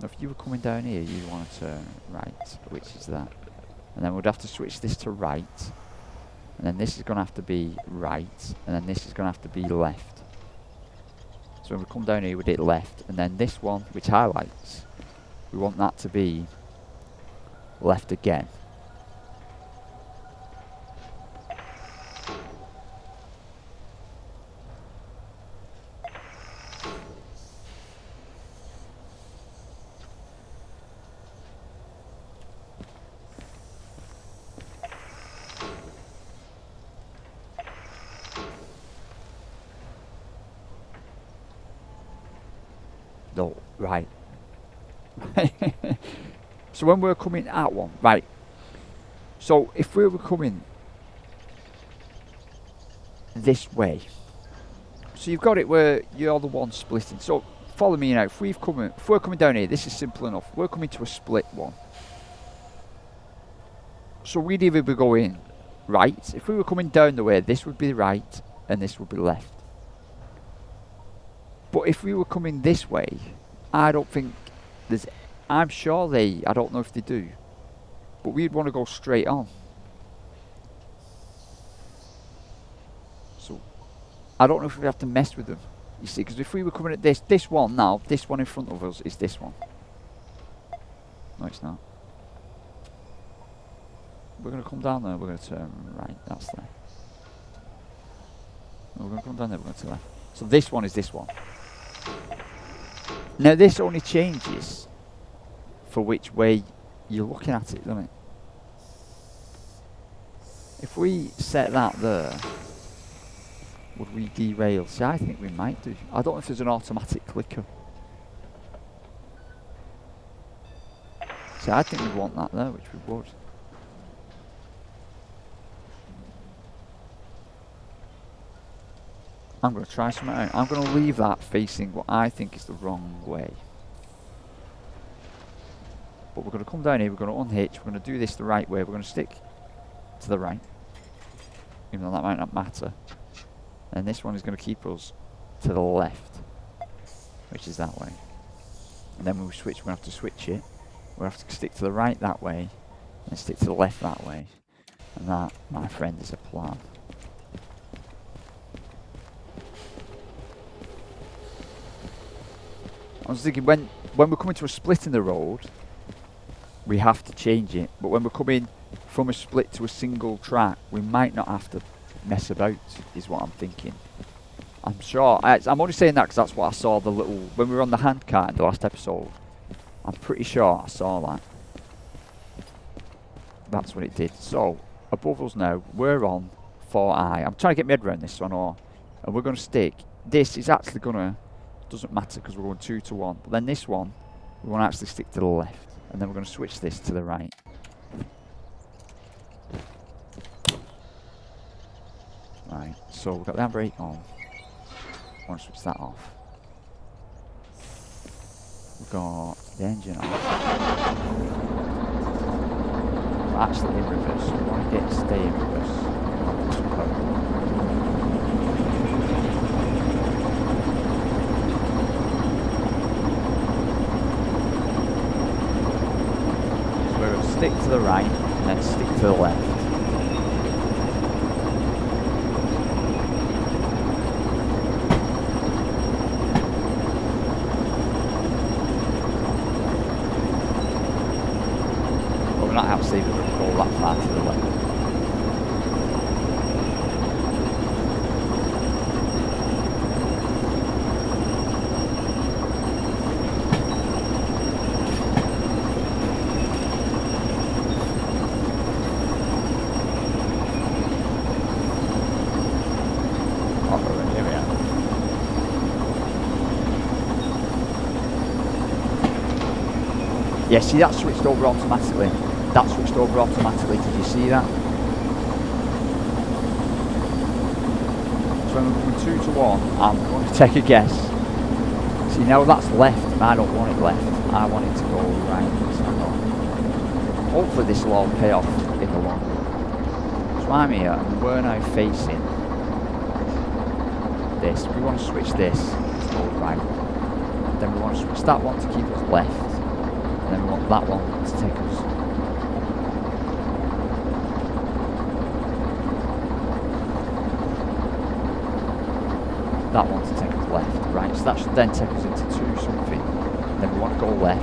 Now if you were coming down here, you want to turn right, which is that. And then we'd have to switch this to right, and then this is going to have to be right, and then this is going to have to be left. So when we come down here, we did left, and then this one, which highlights, we want that to be left again. Right. So when we're coming at one, right. So if we were coming this way, so you've got it where you're the one splitting. So follow me now. If we're coming down here, this is simple enough. We're coming to a split one. So we'd either be going right. If we were coming down the way, this would be right and this would be left. But if we were coming this way, I don't think there's... I'm sure I don't know if they do, but we'd want to go straight on. So I don't know if we have to mess with them, you see, because if we were coming at this one now, this one in front of us is this one. No, it's not. We're going to come down there, we're going to turn right, that's there. No, we're going to come down there, we're going to turn left. So this one is this one. Now this only changes for which way you're looking at it, doesn't it? If we set that there, would we derail? See, I think we might do. I don't know if there's an automatic clicker. See, I think we'd want that there, which we would. I'm going to try something out. I'm going to leave that facing what I think is the wrong way. But we're going to come down here, we're going to unhitch, we're going to do this the right way, we're going to stick to the right. Even though that might not matter. And this one is going to keep us to the left, which is that way. And then when we switch, we're going to have to switch it. We'll have to stick to the right that way, and stick to the left that way. And that, my friend, is a plan. I was thinking when we're coming to a split in the road, we have to change it. But when we're coming from a split to a single track, we might not have to mess about, is what I'm thinking. I'm sure. I'm only saying that because that's what I saw when we were on the handcart in the last episode. I'm pretty sure I saw that. That's what it did. So, above us now, we're on 4i. I'm trying to get my head around this, so I know. And we're going to stick. This is actually going to... Doesn't matter because we're going 2 to 1. But then this one, we want to actually stick to the left. And then we're going to switch this to the right. Right, so we've got the handbrake on. I want to switch that off. We've got the engine off. We're actually in reverse, so we want to stay in reverse. So we're going to stick to the right and then stick to the left. See if we can go that far to the left. Oh, here we are. Yeah, see that switched over automatically. That switched over automatically, did you see that? So when we're going 2 to 1, I'm going to take a guess. See, now that's left, and I don't want it left. I want it to go right. So hopefully this will all pay off in the long run. So I'm here, and we're now facing this. We want to switch this to go right. Then we want to switch that one to keep us left. And then we want that one to take us that one to take us left, right, so that should then take us into 2 something, then we want to go left,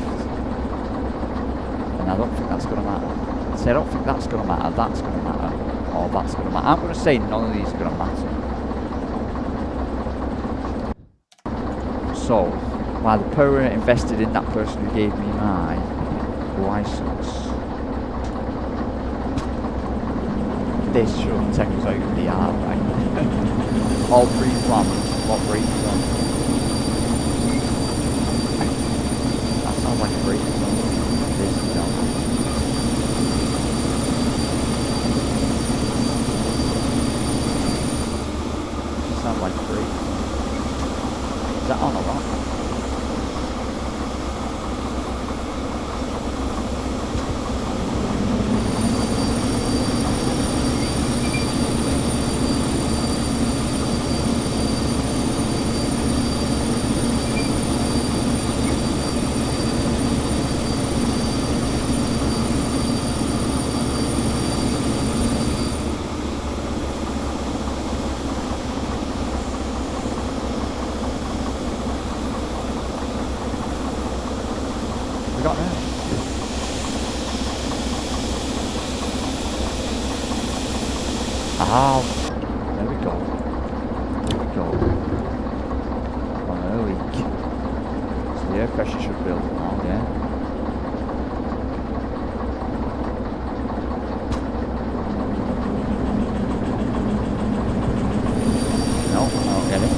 and I don't think that's going to matter. See, I don't think that's going to matter, that's going to matter, or that's going to matter. I'm going to say none of these are going to matter. So, by the power invested in that person who gave me my license, this should take us over the yard, right? All pre-planned. What break is on? Ah, there we go. There we go. On a leak. So the air pressure should build now, yeah. No, I don't get it.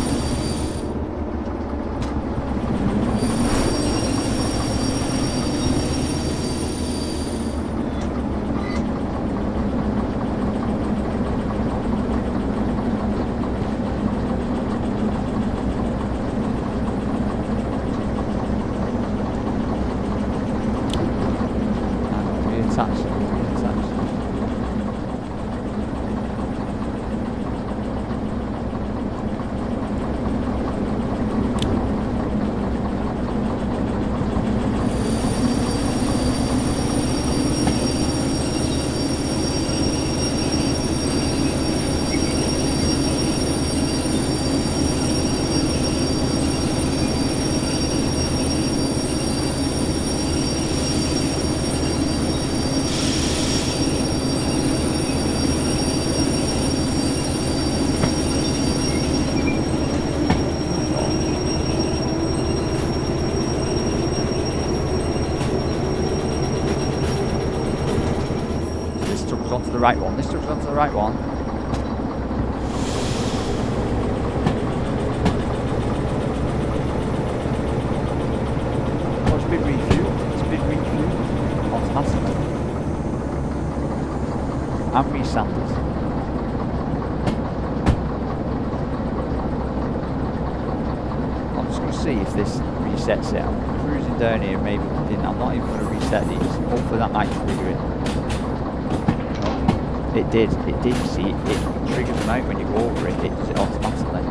Onto the right one. This took's onto the right one. Oh, it's been refueled. It's been refueled automatically. And resanded. I'm just going to see if this resets it. I'm cruising down here, maybe it didn't. I'm not even going to reset these. Hopefully that might trigger it. It did, you see, it triggers them out when you go over it, it does it automatically.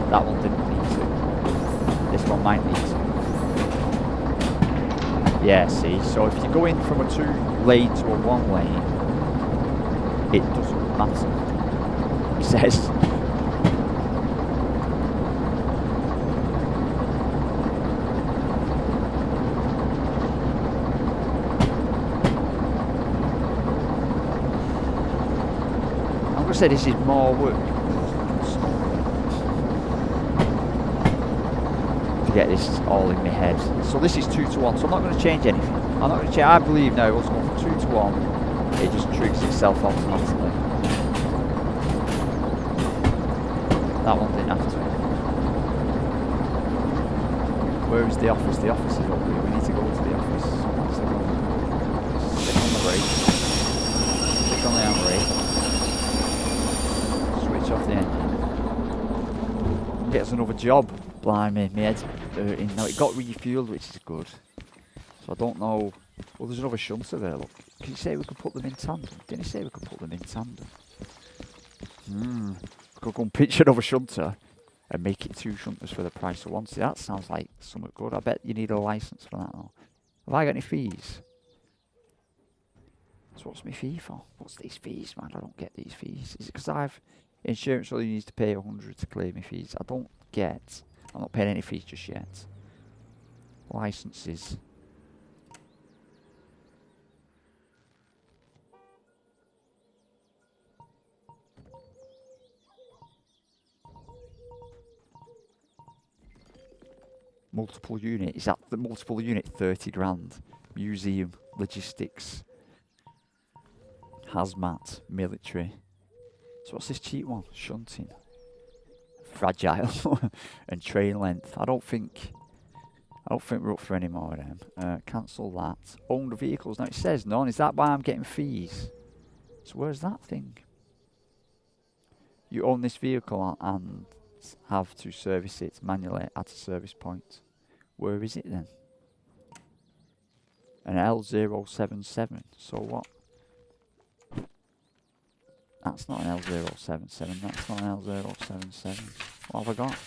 That one didn't need to. This one might need to. Yeah, see, so if you go in from a 2-lane to a 1-lane, it doesn't matter. It says. Say this is more work to get this all in my head. So this is 2 to 1, so I'm not going to change anything. I'm not going to change. I believe now it's going from 2 to 1. It just triggers itself automatically. That one didn't have to. Where is the office? The office is over here. We need to go to the office. So let's go. Stick on the brake. Stick on the handbrake. Off the engine. Get us another job. Blimey, my head's hurting. Now it got refueled, which is good. So I don't know. Well, there's another shunter there, look. Can you say we could put them in tandem? Didn't you say we could put them in tandem? We could go and pitch another shunter and make it 2 shunters for the price of 1. See, that sounds like something good. I bet you need a license for that though. Have I got any fees? So what's my fee for? What's these fees, man? I don't get these fees. Is it because I've insurance only needs to pay 100 to clear my fees? I don't get. I'm not paying any fees just yet. Licenses. Multiple unit. Is that the multiple unit? 30 grand. Museum. Logistics. Hazmat. Military. So what's this cheap one? Shunting. Fragile. And train length. I don't think we're up for any more of them. Cancel that. Own the vehicles. Now it says none. Is that why I'm getting fees? So where's that thing? You own this vehicle and have to service it manually at a service point. Where is it then? An L077. So what? That's not an L077. That's not an L077. What have I got?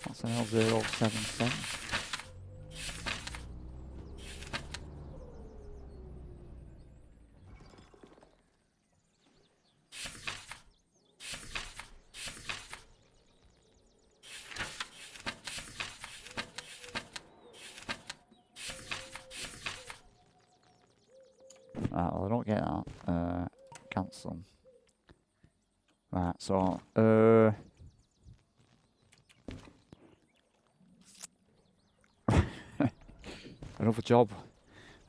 That's an L077. Well, I don't get that. Cancel. Right, so, another job.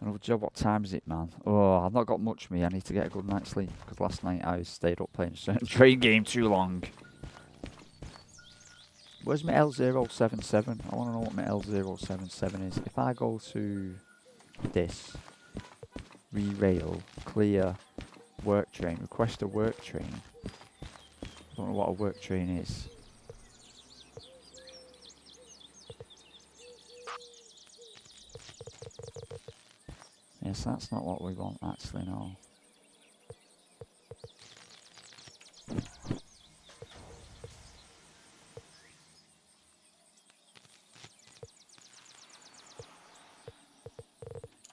Another job. What time is it, man? Oh, I've not got much me. I need to get a good night's sleep because last night I stayed up playing a certain train game too long. Where's my L077? I want to know what my L077 is. If I go to this, re-rail, clear, work train, request a work train. I don't know what a work train is. Yes, that's not what we want actually, no.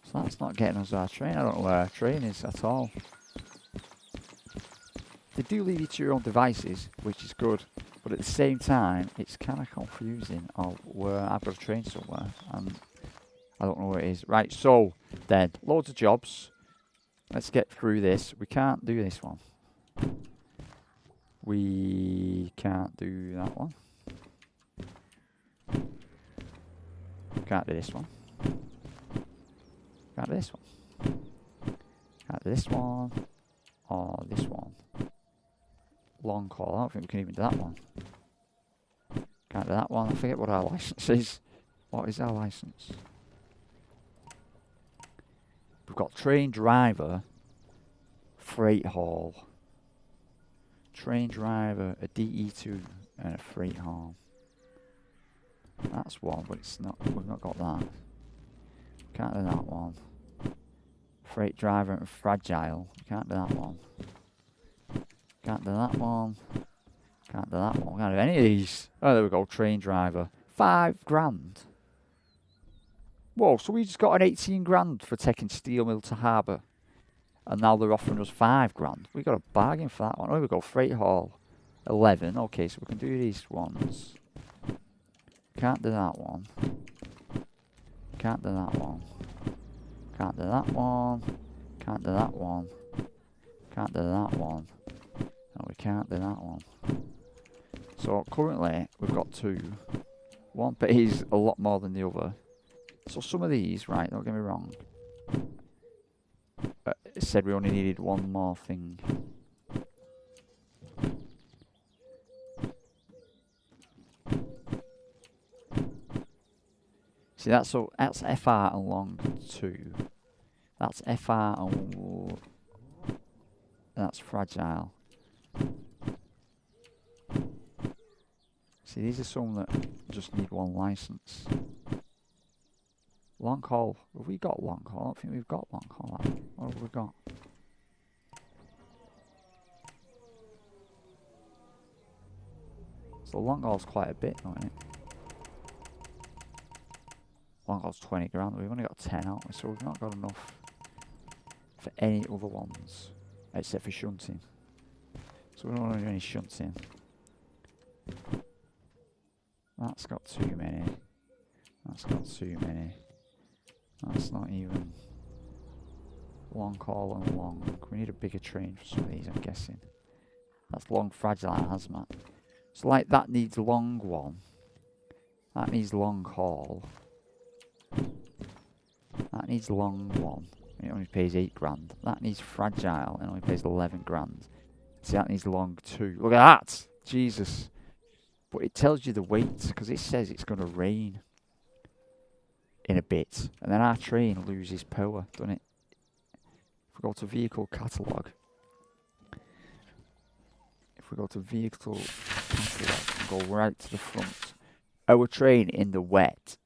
So that's not getting us our train. I don't know where our train is at all. They do leave you to your own devices, which is good. But at the same time, it's kind of confusing of where I've got a train somewhere and I don't know where it is. Right, so then, loads of jobs. Let's get through this. We can't do this one. We can't do that one. Can't do this one. Can't do this one. Can't do this one. Or this one. Long call. I don't think we can even do that one. Can't do that one. I forget what our license is. What is our license? We've got train driver, freight haul. Train driver, a DE2, and a freight haul. That's one, but it's not. We've not got that. Can't do that one. Freight driver and fragile. Can't do that one. Can't do that one. Can't do that one. Can't do any of these. Oh, there we go. Train driver. 5 grand. Whoa, so we just got an 18 grand for taking steel mill to harbour. And now they're offering us 5 grand. We got a bargain for that one. Oh, we go. Freight haul. 11. Okay, so we can do these ones. Can't do that one. Can't do that one. Can't do that one. Can't do that one. Can't do that one. No, we can't do that one. So currently we've got 2. One pays a lot more than the other. So some of these, right, don't get me wrong. It said we only needed one more thing. See, that's FR and long 2. That's FR and that's fragile. See, these are some that just need one license. Long haul. Have we got long haul? I don't think we've got long haul. What have we got? So long haul's quite a bit, isn't it? Long haul's 20 grand. We've only got 10 out, so we've not got enough for any other ones except for shunting. So we don't want to do any shunting. That's got too many. That's got too many. That's not even long haul and long. We need a bigger train for some of these, I'm guessing. That's long fragile hazmat. So like that needs long one. That needs long haul. That needs long one. And it only pays 8 grand. That needs fragile and only pays 11 grand. See, that needs long 2. Look at that! Jesus. But it tells you the weight because it says it's going to rain in a bit. And then our train loses power, doesn't it? If we go to vehicle catalogue. If we go to vehicle catalogue and go right to the front. Our train in the wet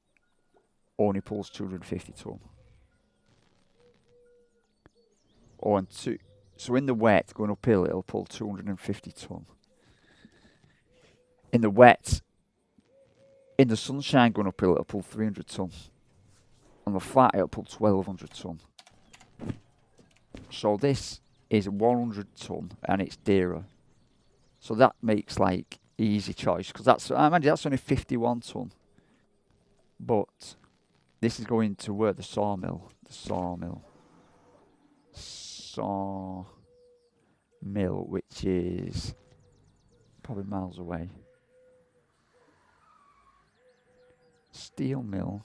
only pulls 250 ton. Oh, and so in the wet, going uphill, it'll pull 250 ton. In the wet, in the sunshine going uphill, it'll pull 300 ton. On the flat, it'll pull 1200 ton. So this is 100 ton, and it's dearer. So that makes like easy choice, because that's, I imagine that's only 51 ton. But this is going to where the sawmill. Saw Mill, which is probably miles away. Steel Mill.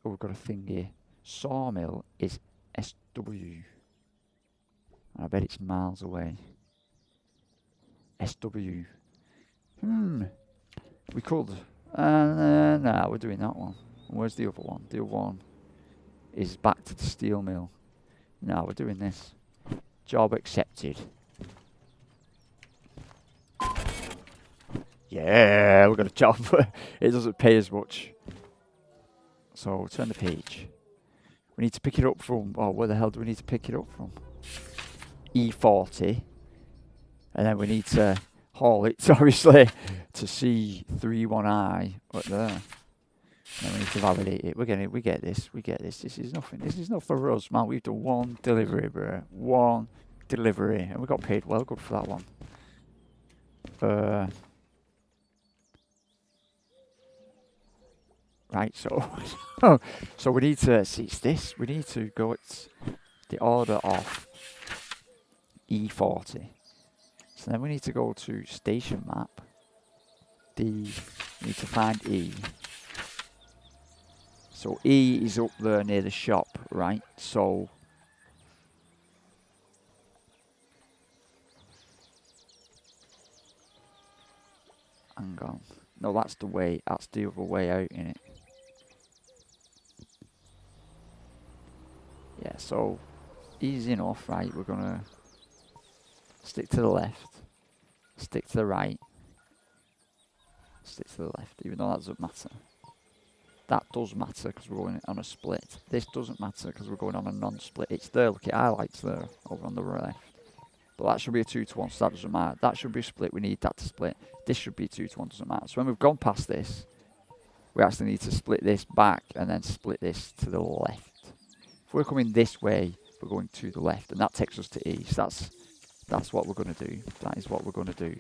Oh, we've got a thing here. Sawmill is SW. I bet it's miles away. SW. We could. Nah, we're doing that one. Where's the other one? The other one is back to the steel mill. No, we're doing this. Job accepted. Yeah, we got a job. It doesn't pay as much. So turn the page. We need to pick it up from. Oh, where the hell do we need to pick it up from? E40. And then we need to haul it, obviously, to C31I up there. And then we need to validate it. We get this. This is nothing. This is not for us, man. We've done one delivery, bro. One delivery. And we got paid well good for that one. Right, so so we need to see it's this. We need to go at the order of E40. So then we need to go to station map. We need to find E. So E is up there near the shop, right? So hang on. No, that's the way. That's the other way out, innit? Yeah, so easy enough, right? We're gonna stick to the left, stick to the right, stick to the left, even though that doesn't matter. That does matter because we're going on a split. This doesn't matter because we're going on a non-split. It's there, look at highlights there, over on the left. But that should be a 2-to-1, so that doesn't matter. That should be a split, we need that to split. This should be a 2-to-1, doesn't matter. So when we've gone past this, we actually need to split this back and then split this to the left. If we're coming this way, we're going to the left, and that takes us to E. So that's what we're going to do. That is what we're going to do.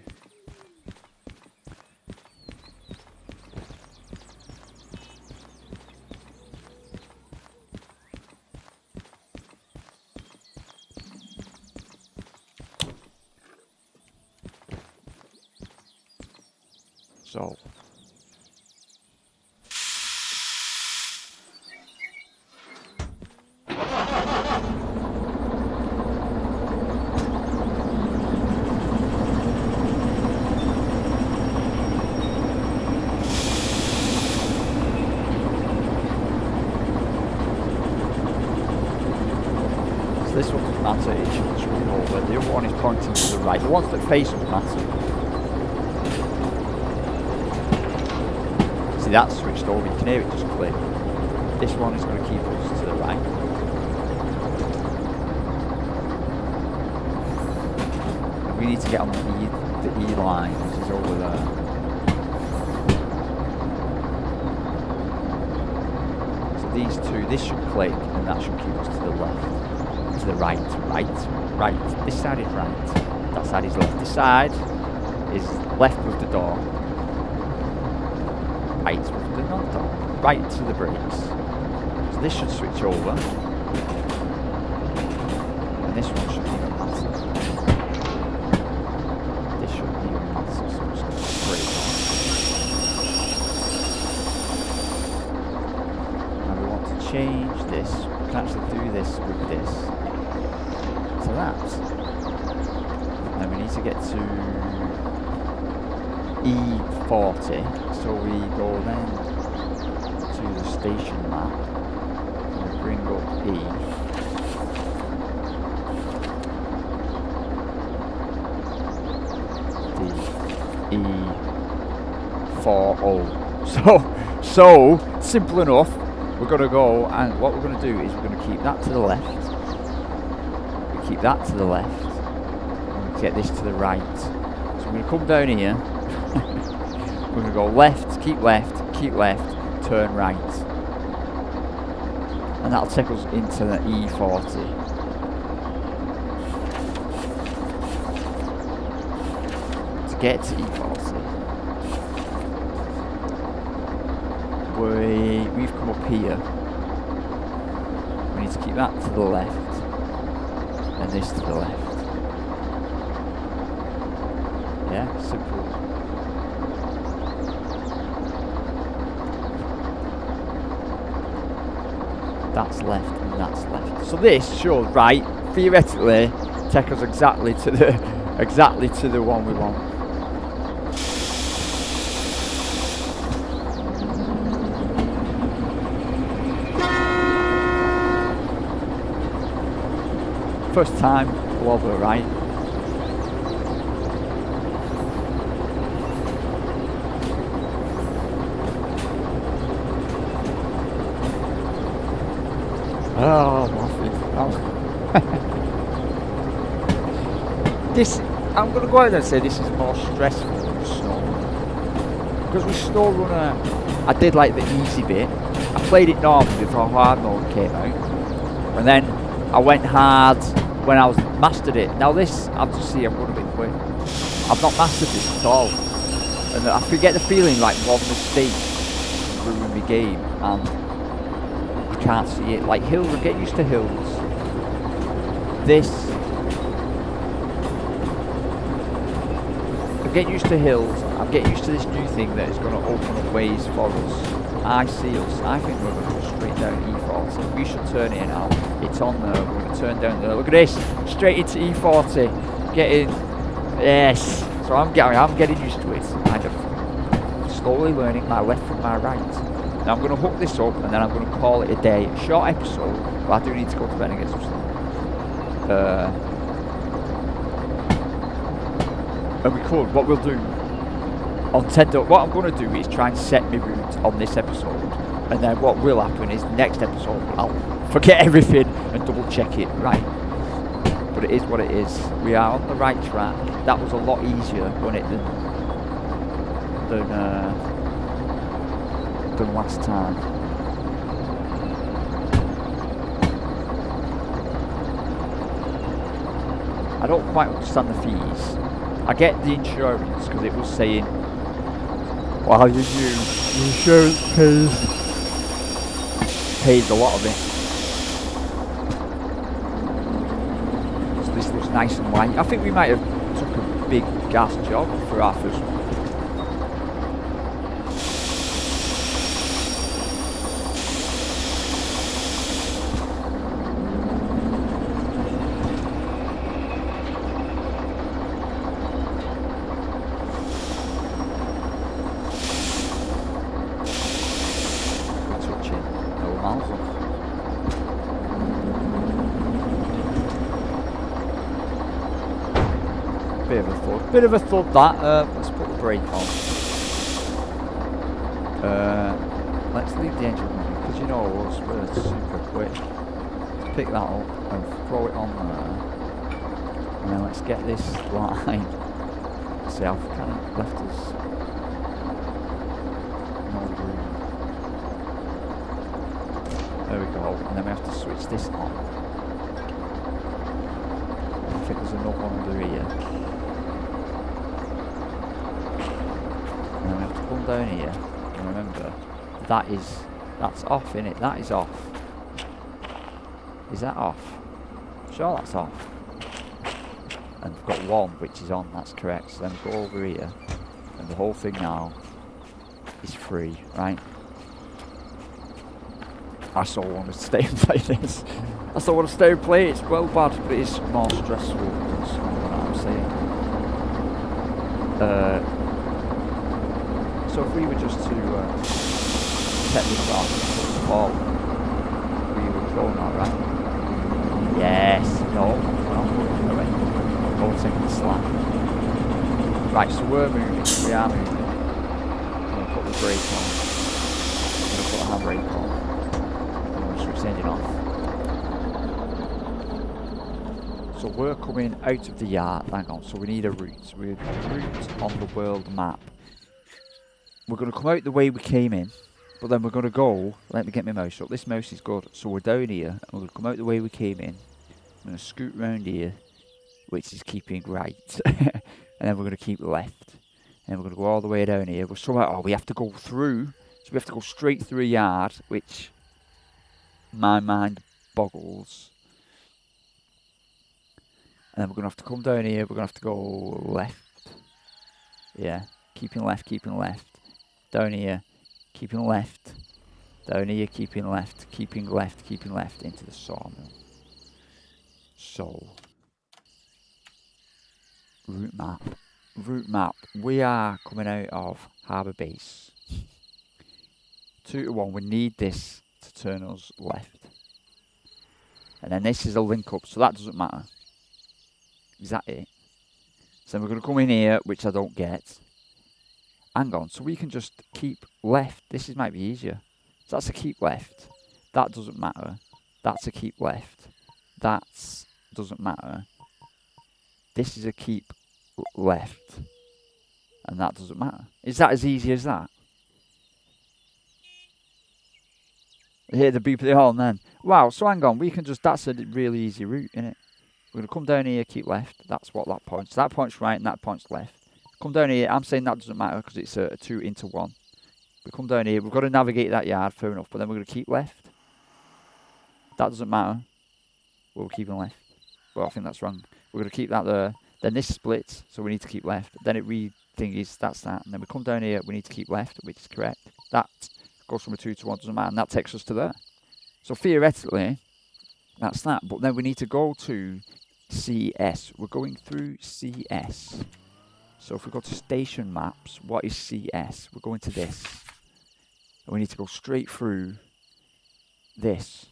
So this one doesn't matter, it should swing over. The other one is pointing to the right. The ones that face us matter. See, that's switched over, you can hear it just click. This one is going to keep us to the right. And we need to get on the E line, which is over there. So these two, this should click, and that should keep us to the left. To the right. This side is right. That side is left. This side is left with the door. Right with the non-door. Right to the brakes. So this should switch over. And this one shouldn't even matter. This shouldn't even matter. So I'm just going to brake on. Now we want to change this. We can actually do this with this. So that. And we need to get to E40. So we go then to the station map. And we bring up E. The E40. So simple enough. We're going to go, and what we're going to do is we're going to keep that to the left. Keep that to the left, and get this to the right. So I'm going to come down here, we're going to go left, keep left, turn right. And that'll take us into the E40. To get to E40, we've come up here. need to keep that to the left. And this to the left. Yeah, simple. That's left and that's left. So this should, right, theoretically, take us exactly to the one we want. First time, blobber, right? Oh, this, I'm going to go out and say this is more stressful than snow. Because with Snow Runner, I did like the easy bit. I played it normally before hard mode came out. And then I went hard when I was mastered it. Now this, I've just seen I'm going a bit quick. I've not mastered this at all. And I forget the feeling like one mistake ruined my game. And can't see it. Like hills, I get used to hills. This, I get used to hills. I get used to this new thing that is going to open up ways for us. I see us. I think we're going to go straight down E40. We should turn it now. It's on there. We're going to turn down there. Look at this. Straight into E40. Get in. Yes. So I'm getting used to it. Kind of slowly learning my left from my right. Now I'm going to hook this up and then I'm going to call it a day. A short episode, but I do need to go to bed and get some sleep. And we could, what we'll do on Tendo, what I'm going to do is try and set my route on this episode. And then what will happen is next episode I'll forget everything and double check it, right? But it is what it is. We are on the right track. That was a lot easier, wasn't it, than last time. I don't quite understand the fees. I get the insurance because it was saying, well, the insurance pays a lot of it. So this looks nice and light. I think we might have took a big gas job for our first one. Bit of a thud that. Let's put the brake on. Let's leave the engine running because you know us, we're super quick. Let's pick that up and throw it on there. And then let's get this line. See, I've kind of left us no room. There we go. And then we have to switch this on. I think there's another one under here. And then we have to come down here, and remember, that's off, innit? That is off. Is that off? Sure, that's off. And we've got one, which is on, that's correct. So then we go over here, and the whole thing now is free, right? I still want to stay and play this. I still want to stay and play it. It's well bad, but it is more stressful than what I'm saying. So if we were just to set this off and fall, we would go now, right? Yes, no, we're taking the slack. Right, so we're moving, we are moving. I'm going to put the brake on. I'm going to put the handbrake on. I'm going to switch the engine off. So we're coming out of the yard, hang on, so we need a route. We need a route on the world map. We're going to come out the way we came in, but then we're going to go, let me get my mouse up, this mouse is good, so we're down here, and we're going to come out the way we came in, I'm going to scoot round here, which is keeping right, and then we're going to keep left, and we're going to go all the way down here, we have to go through, so we have to go straight through a yard, which, in my mind, boggles. And then we're going to have to come down here. We're going to have to go left. Yeah, keeping left. Down here, keeping left. Down here, keeping left into the sawmill. So, route map. We are coming out of Harbour Base. 2 to 1, we need this to turn us left. And then this is a link up, so that doesn't matter. Is that it? So then we're going to come in here, which I don't get. Hang on, so we can just keep left. This might be easier. So that's a keep left. That doesn't matter. That's a keep left. That doesn't matter. This is a keep left. And that doesn't matter. Is that as easy as that? Hear the beep of the horn then. Wow, so hang on, we can just, that's a really easy route, isn't it? We're going to come down here, keep left. That's what that points. That points right and that points left. Come down here, I'm saying that doesn't matter because it's a 2 into 1. We come down here, we've got to navigate that yard, fair enough, but then we're going to keep left. That doesn't matter. We're keeping left. Well, I think that's wrong. We're going to keep that there. Then this splits, so we need to keep left. Then it re-thingies, that's that. And then we come down here, we need to keep left, which is correct. That goes from a 2 to 1, doesn't matter, and that takes us to there. So theoretically, that's that. But then we need to go to CS. We're going through CS. So if we go to station maps, what is CS? We're going to this. And we need to go straight through this.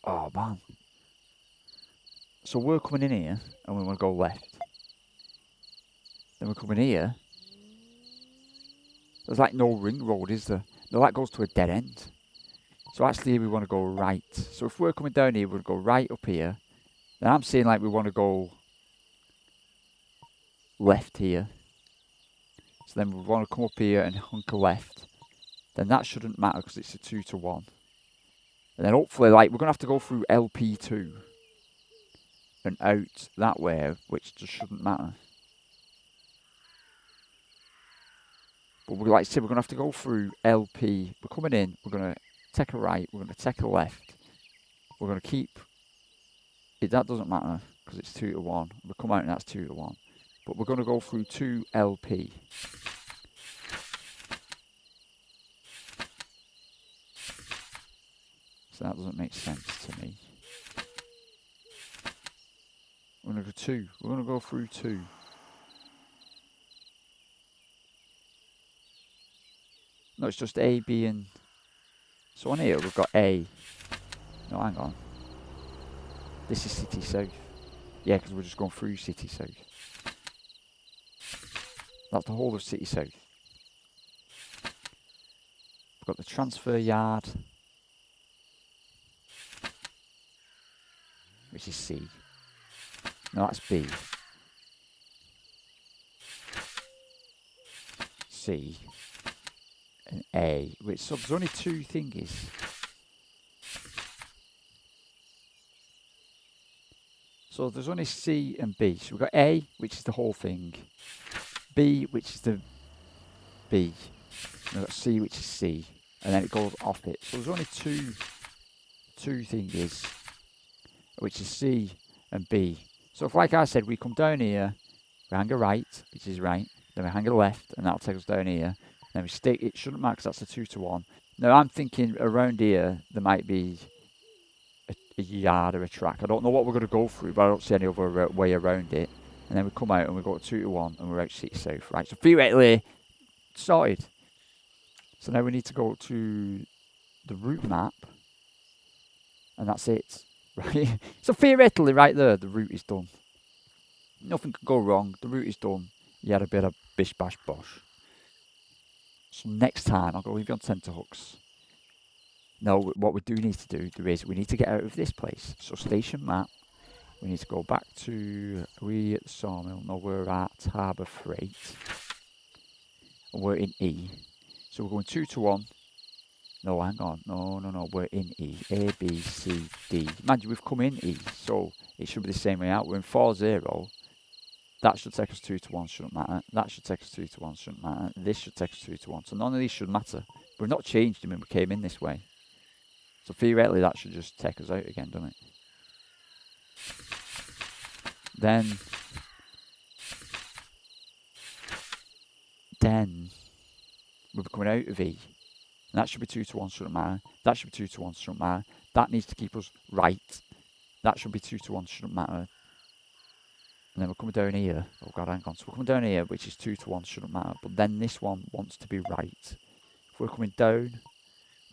Oh man. So we're coming in here and we want to go left. Then we're coming here. There's like no ring road, is there? No, that goes to a dead end. So actually we want to go right. So if we're coming down here, we're going to go right up here. Then I'm saying like we want to go left here. So then we want to come up here and hunker left. Then that shouldn't matter because it's a 2 to 1. And then hopefully like we're going to have to go through LP2 and out that way, which just shouldn't matter. But we're like I said, we're going to have to go through LP. We're coming in, we're going to take a right, we're going to take a left. We're going to keep it, that doesn't matter because it's 2 to 1. We come out and that's 2 to 1. But we're going to go through 2 LP. So that doesn't make sense to me. We're going to go 2. We're going to go through 2. No, it's just A, B and... So on here we've got A. No, hang on. This is City South. Yeah, because we're just going through City South. That's the whole of City South. We've got the transfer yard. Which is C. No, that's B. C. And A. Which, so there's only 2 thingies. So there's only C and B. So we've got A, which is the whole thing. B, which is the B. And we've got C, which is C. And then it goes off it. So there's only two thingies, which is C and B. So if, like I said, we come down here, we hang a right, which is right. Then we hang a left, and that'll take us down here. Then we stick, it shouldn't matter because that's a 2 to 1. Now I'm thinking around here, there might be a yard or a track. I don't know what we're going to go through, but I don't see any other way around it. And then we come out and we go 2 to 1 and we're out City South. Right, so theoretically, sorted. So now we need to go to the route map. And that's it. Right. So theoretically, right there, the route is done. Nothing could go wrong. The route is done. You had a bit of bish bash bosh. So next time, I'll go leave you on tenterhooks. No, what we do need to do is we need to get out of this place. So station map. We need to go back to, are we at the sawmill? No, we're at Harbour Freight. And we're in E. So we're going 2 to 1. No, hang on. No. We're in E. A, B, C, D. Imagine we've come in E. So it should be the same way out. We're in 4-0. That should take us 2 to 1, shouldn't matter. That should take us 2 to 1, shouldn't matter. This should take us 2 to 1. So none of these should matter. We've not changed them when we came in this way. So theoretically that should just take us out again, doesn't it? Then we'll be coming out of E. And that should be 2 to 1, shouldn't matter. That should be 2 to 1, shouldn't matter. That needs to keep us right. That should be 2 to 1, shouldn't matter. And then we're coming down here. Oh god, hang on. So we're coming down here, which is 2 to 1, shouldn't matter. But then this one wants to be right. If we're coming down,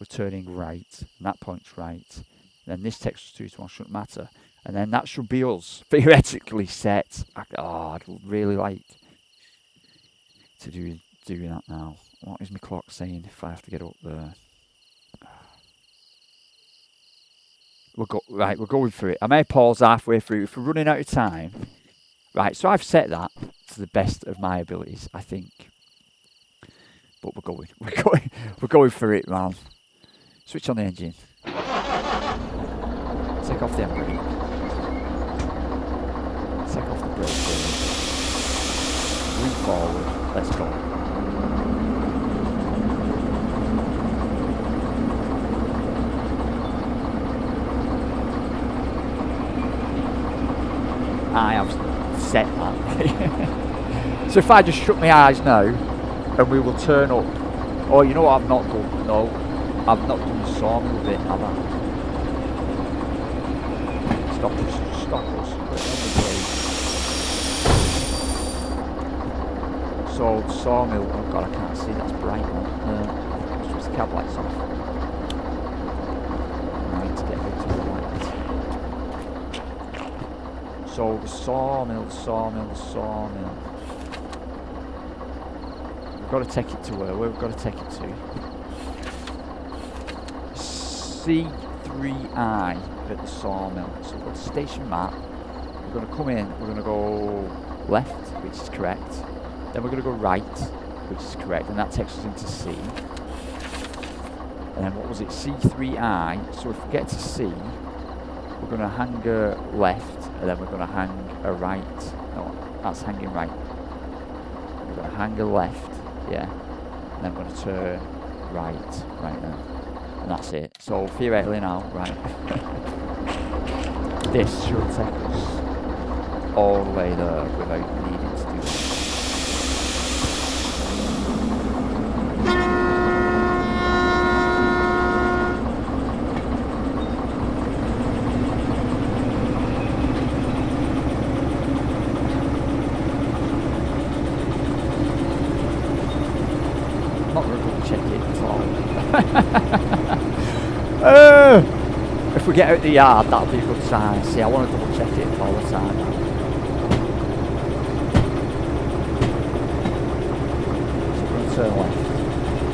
we're turning right. And that point's right. And then this takes us 2 to 1, shouldn't matter. And then that should be us, theoretically set. I'd really like to do that now. What is my clock saying if I have to get up there? We're going through it. I may pause halfway through if we're running out of time. Right, so I've set that to the best of my abilities, I think. But we're going for it, man. Switch on the engine. Take off the handbrake. Take off the brake. Move forward. Let's go. I have set that. So if I just shut my eyes now, and we will turn up. Oh, you know what I've not done? No, I've not done the sawmill bit, have I? Stop us. So the sawmill. Oh god, I can't see. That's bright. Switch the cab lights off. Right, to get into the light. So the sawmill. We've got to take it to where we've got to take it to. C3I at the sawmill. So we've got a station map. We're going to come in. We're going to go left, which is correct. Then we're going to go right, which is correct, and that takes us into C. And then what was it? C3I. So if we get to C, we're going to hang a left, and then we're going to hang a right. No, that's hanging right. We're going to hang a left, yeah. And then we're going to turn right now. And that's it. So theoretically now, right. This should take us all the way there without needing to do that. If we get out the yard, that'll be a good sign. See, I want to double check it all the time. So we're going to turn left,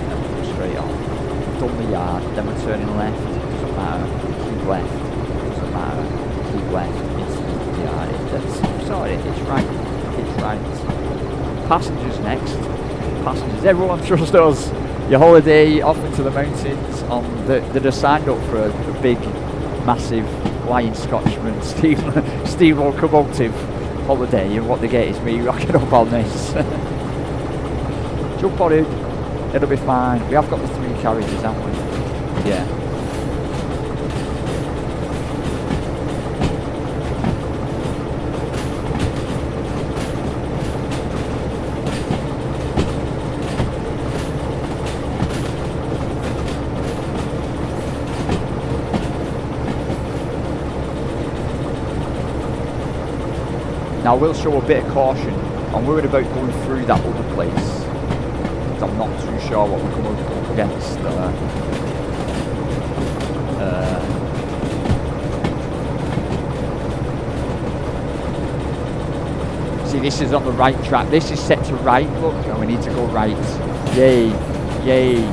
then we'll go straight on. We've done the yard, then we're turning left. Doesn't matter. Keep left. Doesn't matter. Keep left. It's the yard. Sorry, it's right. It's right. Passengers next. Passengers. Everyone trust us. Your holiday off into the mountains on that are signed up for a big, massive Lion Scotchman steam locomotive holiday, and what they get is me rocking up on this. Jump on it, it'll be fine. We have got the 3 carriages, haven't we? Yeah. Now I will show a bit of caution. I'm worried about going through that other place, because I'm not too sure what we're coming up against. See, this is on the right track. This is set to right, look, and we need to go right. Yay, yay.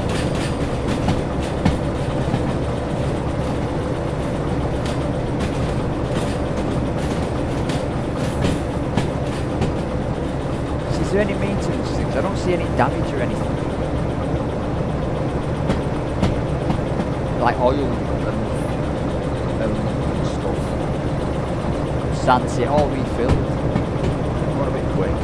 Is there any maintenance things? I don't see any damage or anything. Like oil and stuff. Sands, it all refilled. What a bit quick.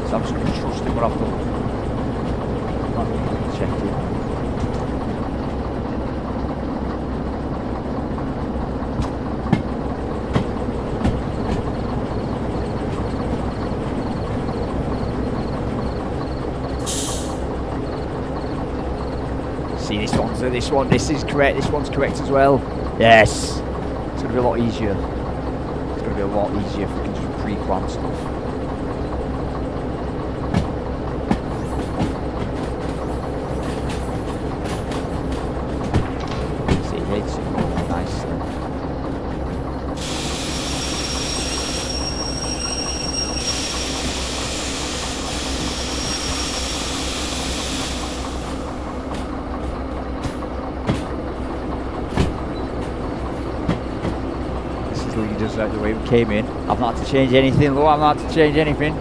So I'm just going to trust him what I've done. Not really check it. See, this is correct, this one's correct as well. Yes! It's going to be a lot easier. It's going to be a lot easier if we can just pre-plan stuff. See, it's going nicely. Leaders out the way we came in. I've not had to change anything low, I've not had to change anything.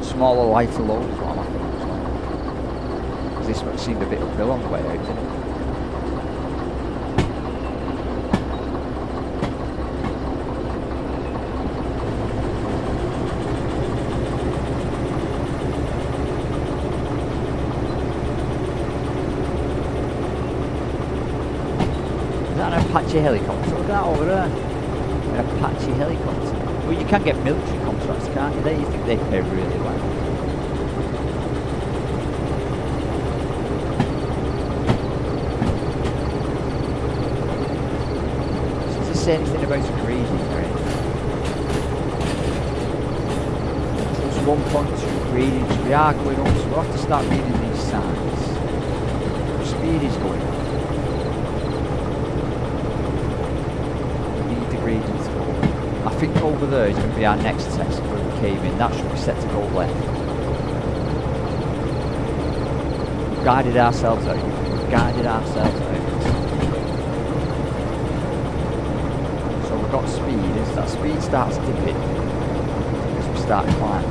Smaller, lighter low is what I'm after. Because this one seemed a bit uphill on the way out, didn't it? Is that an Apache helicopter? Look at that over there. An Apache helicopter. Well, you can get military contracts, can't you? There you think they pay really well. Does it say anything about a gradient or anything? Plus 1.2 gradients. We are going up, so we'll have to start reading these signs. The speed is going up. I think over there is going to be our next test where we came in. That should be set to go left. We've guided ourselves out. We've guided ourselves out. So we've got speed. As that speed starts dipping, as we start climbing,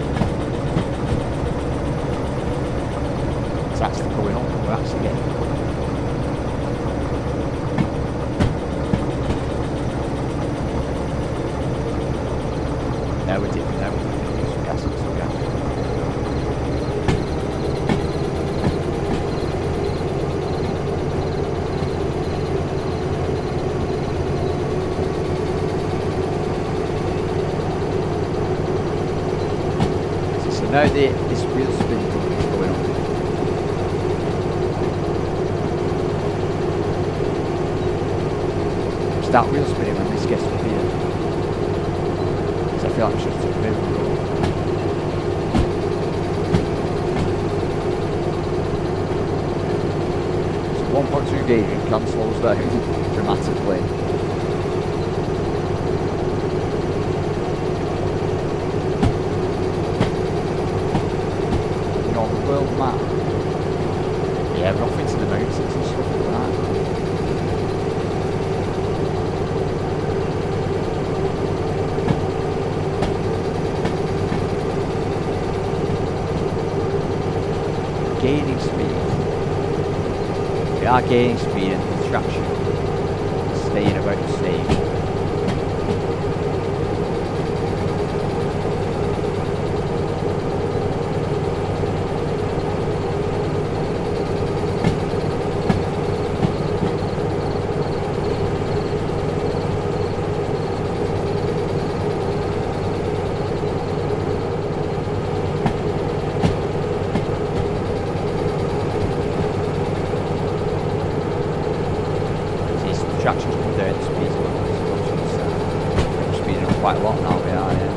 it's actually going up and we're actually getting up. Now we're dipping, now we're dipping, some gas, some gas. So now this wheel spin thing is going on. Start wheel spinning when this gets up here. I feel like I should have took a bit of a roll. So 1.2 gauge can slow us down dramatically. You know, on the world map, yeah, we're off into the mountains and stuff like that. Gaining speed. We are gaining speed and the traction staying about the same. Traction's come down, the speed's going up. We're speeding up quite a lot now, we are, yeah.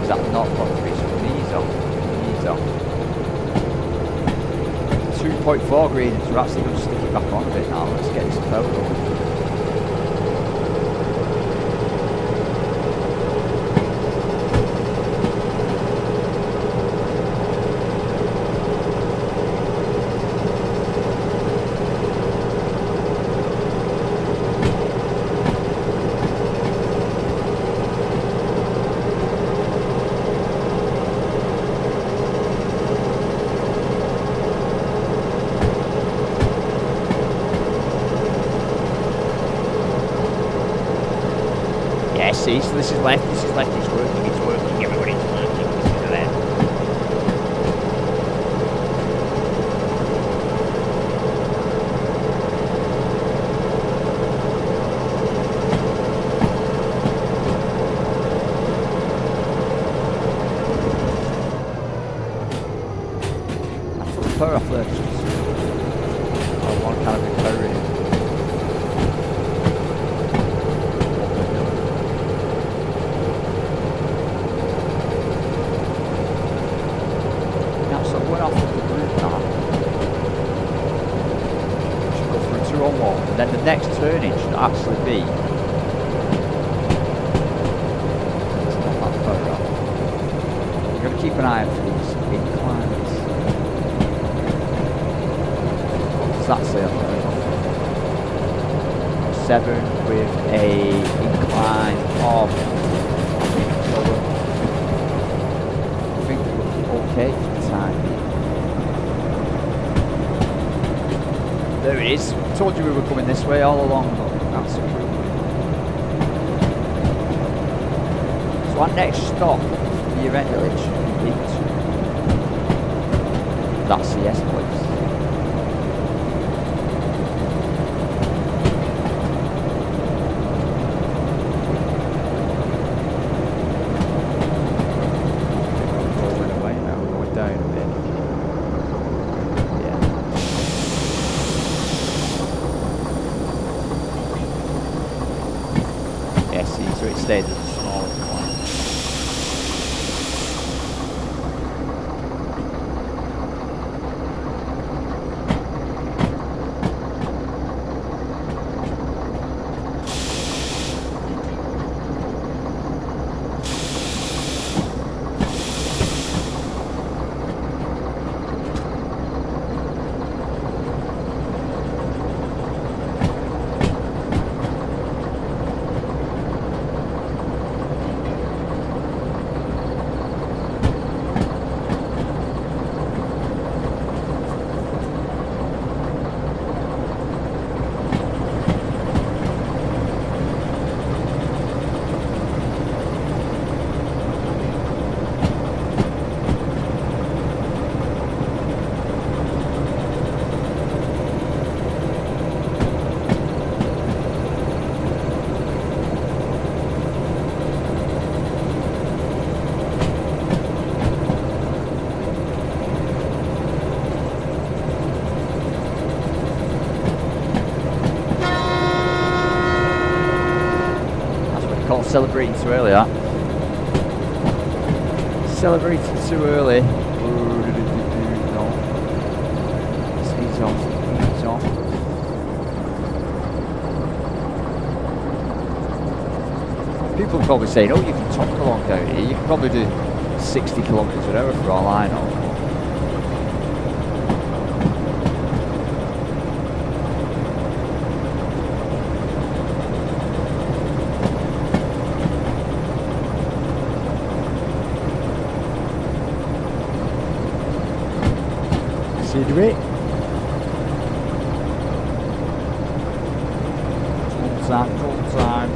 Is that not got to be some knees off? 2.4 gradients, we're actually going to stick it back on a bit now. Let's get this photo. see, so this is left, it's working, everybody's working, this is left. I took the power off there, I want kind of power in. And then the next turning should actually be it's not that far off. You've got to keep an eye out for these inclines. What does that say on there? 7 with a incline of I think we're okay for the time. There it is. I told you we were coming this way all along. That's true. So our next stop for the event village should be that CS place. Rolling away now, going down a bit. So it stays as a small incline. Celebrating too early, that. Celebrating too early. No. Ease off. Ease off. People are probably saying, oh, you can talk along down here. You can probably do 60 kilometres an hour for all I know. Do it. Full time.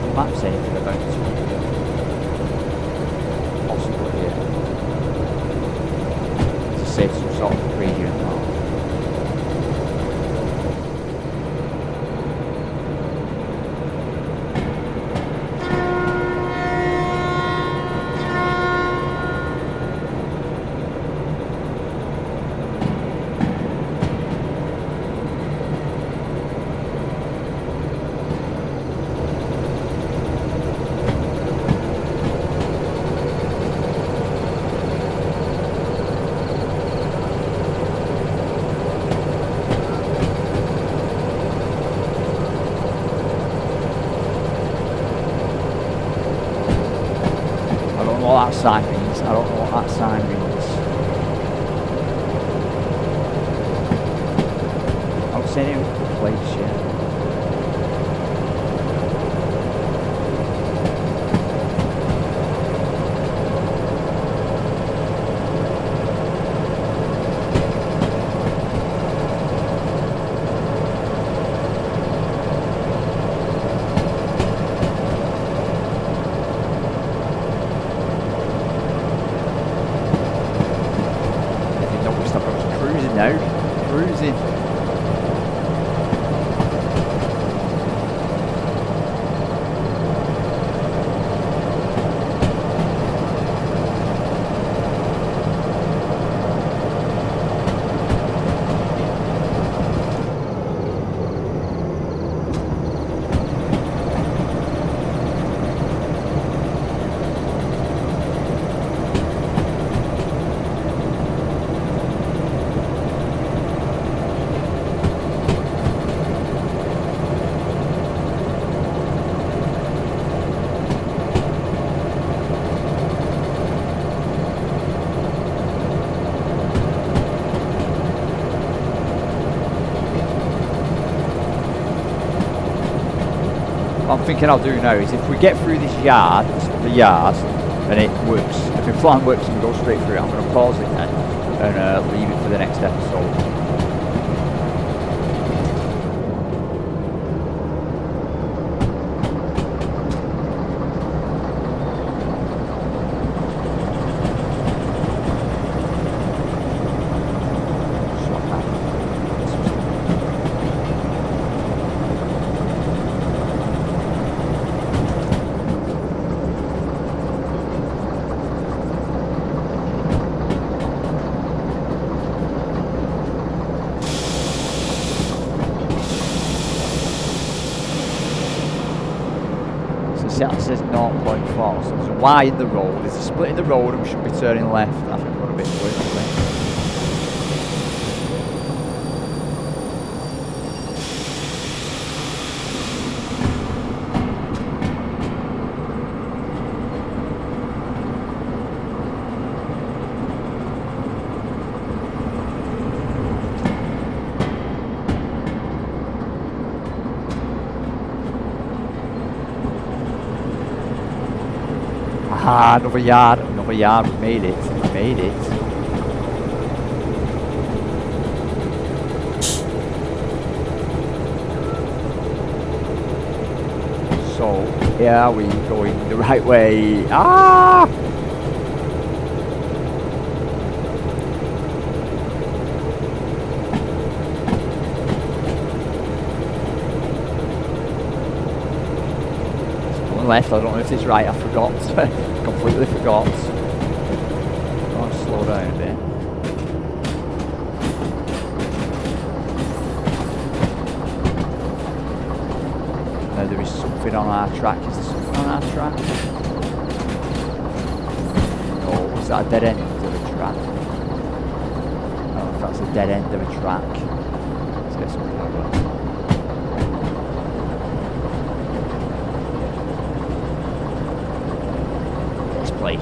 The map saying anything about 200. Possibly here. To save some sort of gradient mark. What that sign means. I don't know what that sign means. I don't see any place yet. What I'm thinking I'll do now is if we get through this yard, the yard, and it works, if the plan works and we go straight through it, I'm going to pause it then and leave it for the next episode. That says 0.4, so there's a Y in the road, there's a split in the road and we should be turning left. I think we're a bit quickly. Ah, another yard, we made it, So, yeah, we going the right way. Ah! Left, I don't know if it's right, I forgot, completely forgot. I'll slow down a bit. Now there is something on our track, is there something on our track? Oh, was that a dead end of a track? I don't know if that's a dead end of a track. Let's get something like that. Place.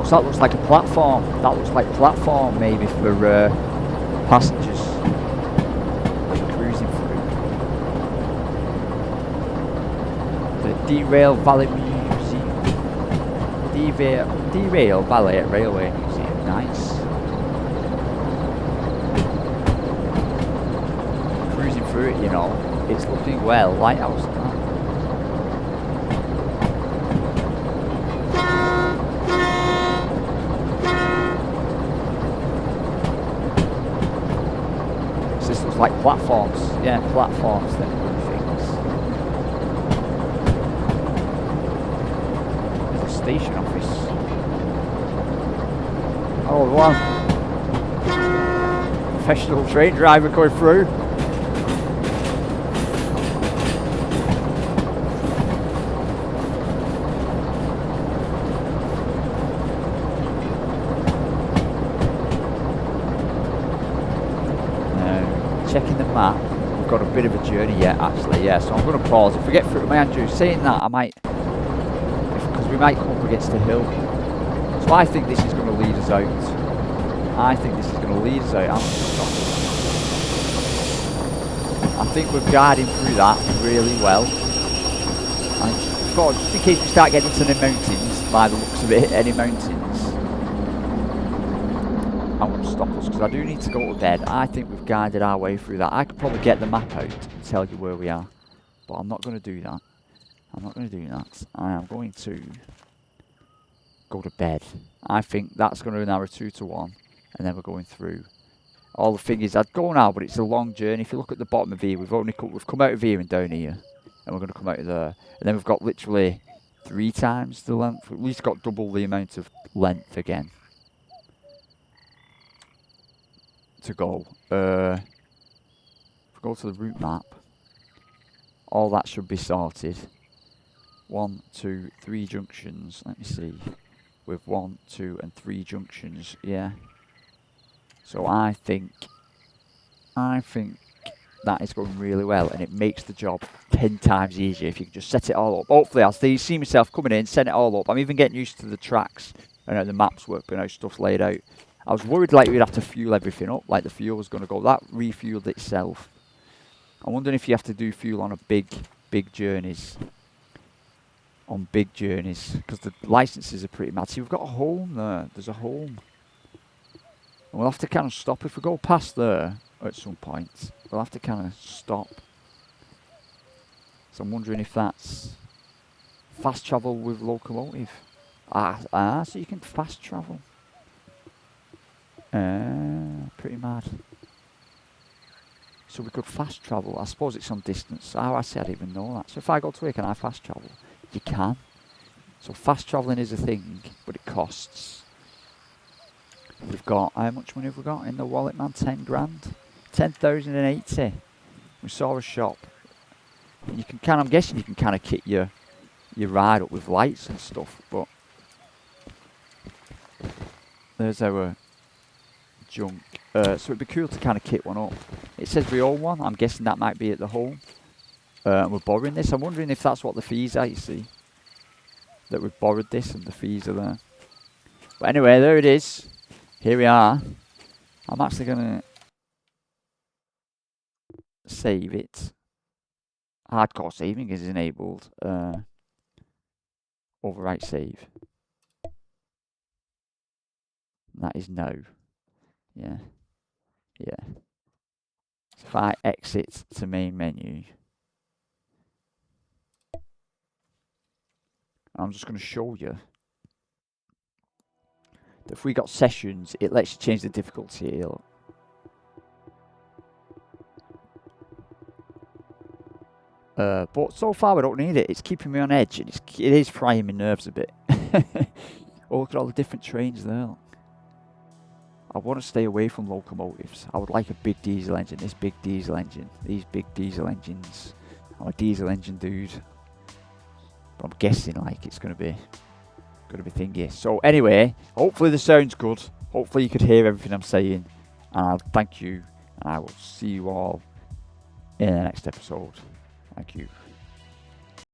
So that looks like a platform. That looks like platform maybe for passengers. Derail Valley Museum. Derail Valley Railway Museum. Nice. Cruising through it, you know. It's looking well. Lighthouse. This looks like platforms. Yeah, platforms then. Station office. Oh, one professional train driver going through. Now, checking the map, we've got a bit of a journey yet, actually. Yeah, so I'm going to pause. If we get through, my Andrew saying that, I might. We might come up against a hill. So I think this is going to lead us out. I think we're guiding through that really well. And just in case we start getting to the mountains, by the looks of it, any mountains, I won't stop us because I do need to go to bed. I think we've guided our way through that. I could probably get the map out and tell you where we are, but I'm not going to do that. I am going to go to bed. I think that's going to narrow 2 to 1, and then we're going through. All the thing is, I'd go now, but it's a long journey. If you look at the bottom of here, we've come out of here and down here, and we're going to come out of there, and then we've got literally 3 times the length. We've at least got double the amount of length again to go. If we go to the route map, all that should be sorted. 1, 2, 3 junctions. Let me see. With 1, 2, and 3 junctions. Yeah. So I think that is going really well, and it makes the job 10 times easier if you can just set it all up. Hopefully, I'll see myself coming in, set it all up. I'm even getting used to the tracks and how the maps work and how stuff's laid out. I was worried like we'd have to fuel everything up, like the fuel was going to go. That refueled itself. I'm wondering if you have to do fuel on a big journeys. On big journeys, because the licenses are pretty mad. See, we've got a home there. There's a home. And we'll have to kind of stop. If we go past there at some point, we'll have to kind of stop. So I'm wondering if that's fast travel with locomotive. So you can fast travel. Pretty mad. So we could fast travel. I suppose it's some distance. I didn't even know that. So if I go to here, can I fast travel? You can. So fast travelling is a thing, but it costs. We've got, how much money have we got in the wallet, man? 10 grand? 10,080. We saw a shop. And you can kind of, I'm guessing you can kind of kit your ride up with lights and stuff, but there's our junk. So it'd be cool to kind of kit one up. It says we own one. I'm guessing that might be at the home. And we're borrowing this. I'm wondering if that's what the fees are, you see. That we've borrowed this and the fees are there. But anyway, there it is. Here we are. I'm actually going to save it. Hardcore saving is enabled. Overwrite save. That is no. Yeah. Yeah. So if I exit to main menu. I'm just going to show you that if we got sessions, it lets you change the difficulty here. But so far we don't need it. It's keeping me on edge, and it is frying my nerves a bit. Oh, look at all the different trains there. I want to stay away from locomotives. I would like a big diesel engine. This big diesel engine. These big diesel engines. I'm a diesel engine dude. But I'm guessing like it's gonna be thingy. So anyway, hopefully the sound's good. Hopefully you could hear everything I'm saying. And I'll thank you, and I will see you all in the next episode. Thank you.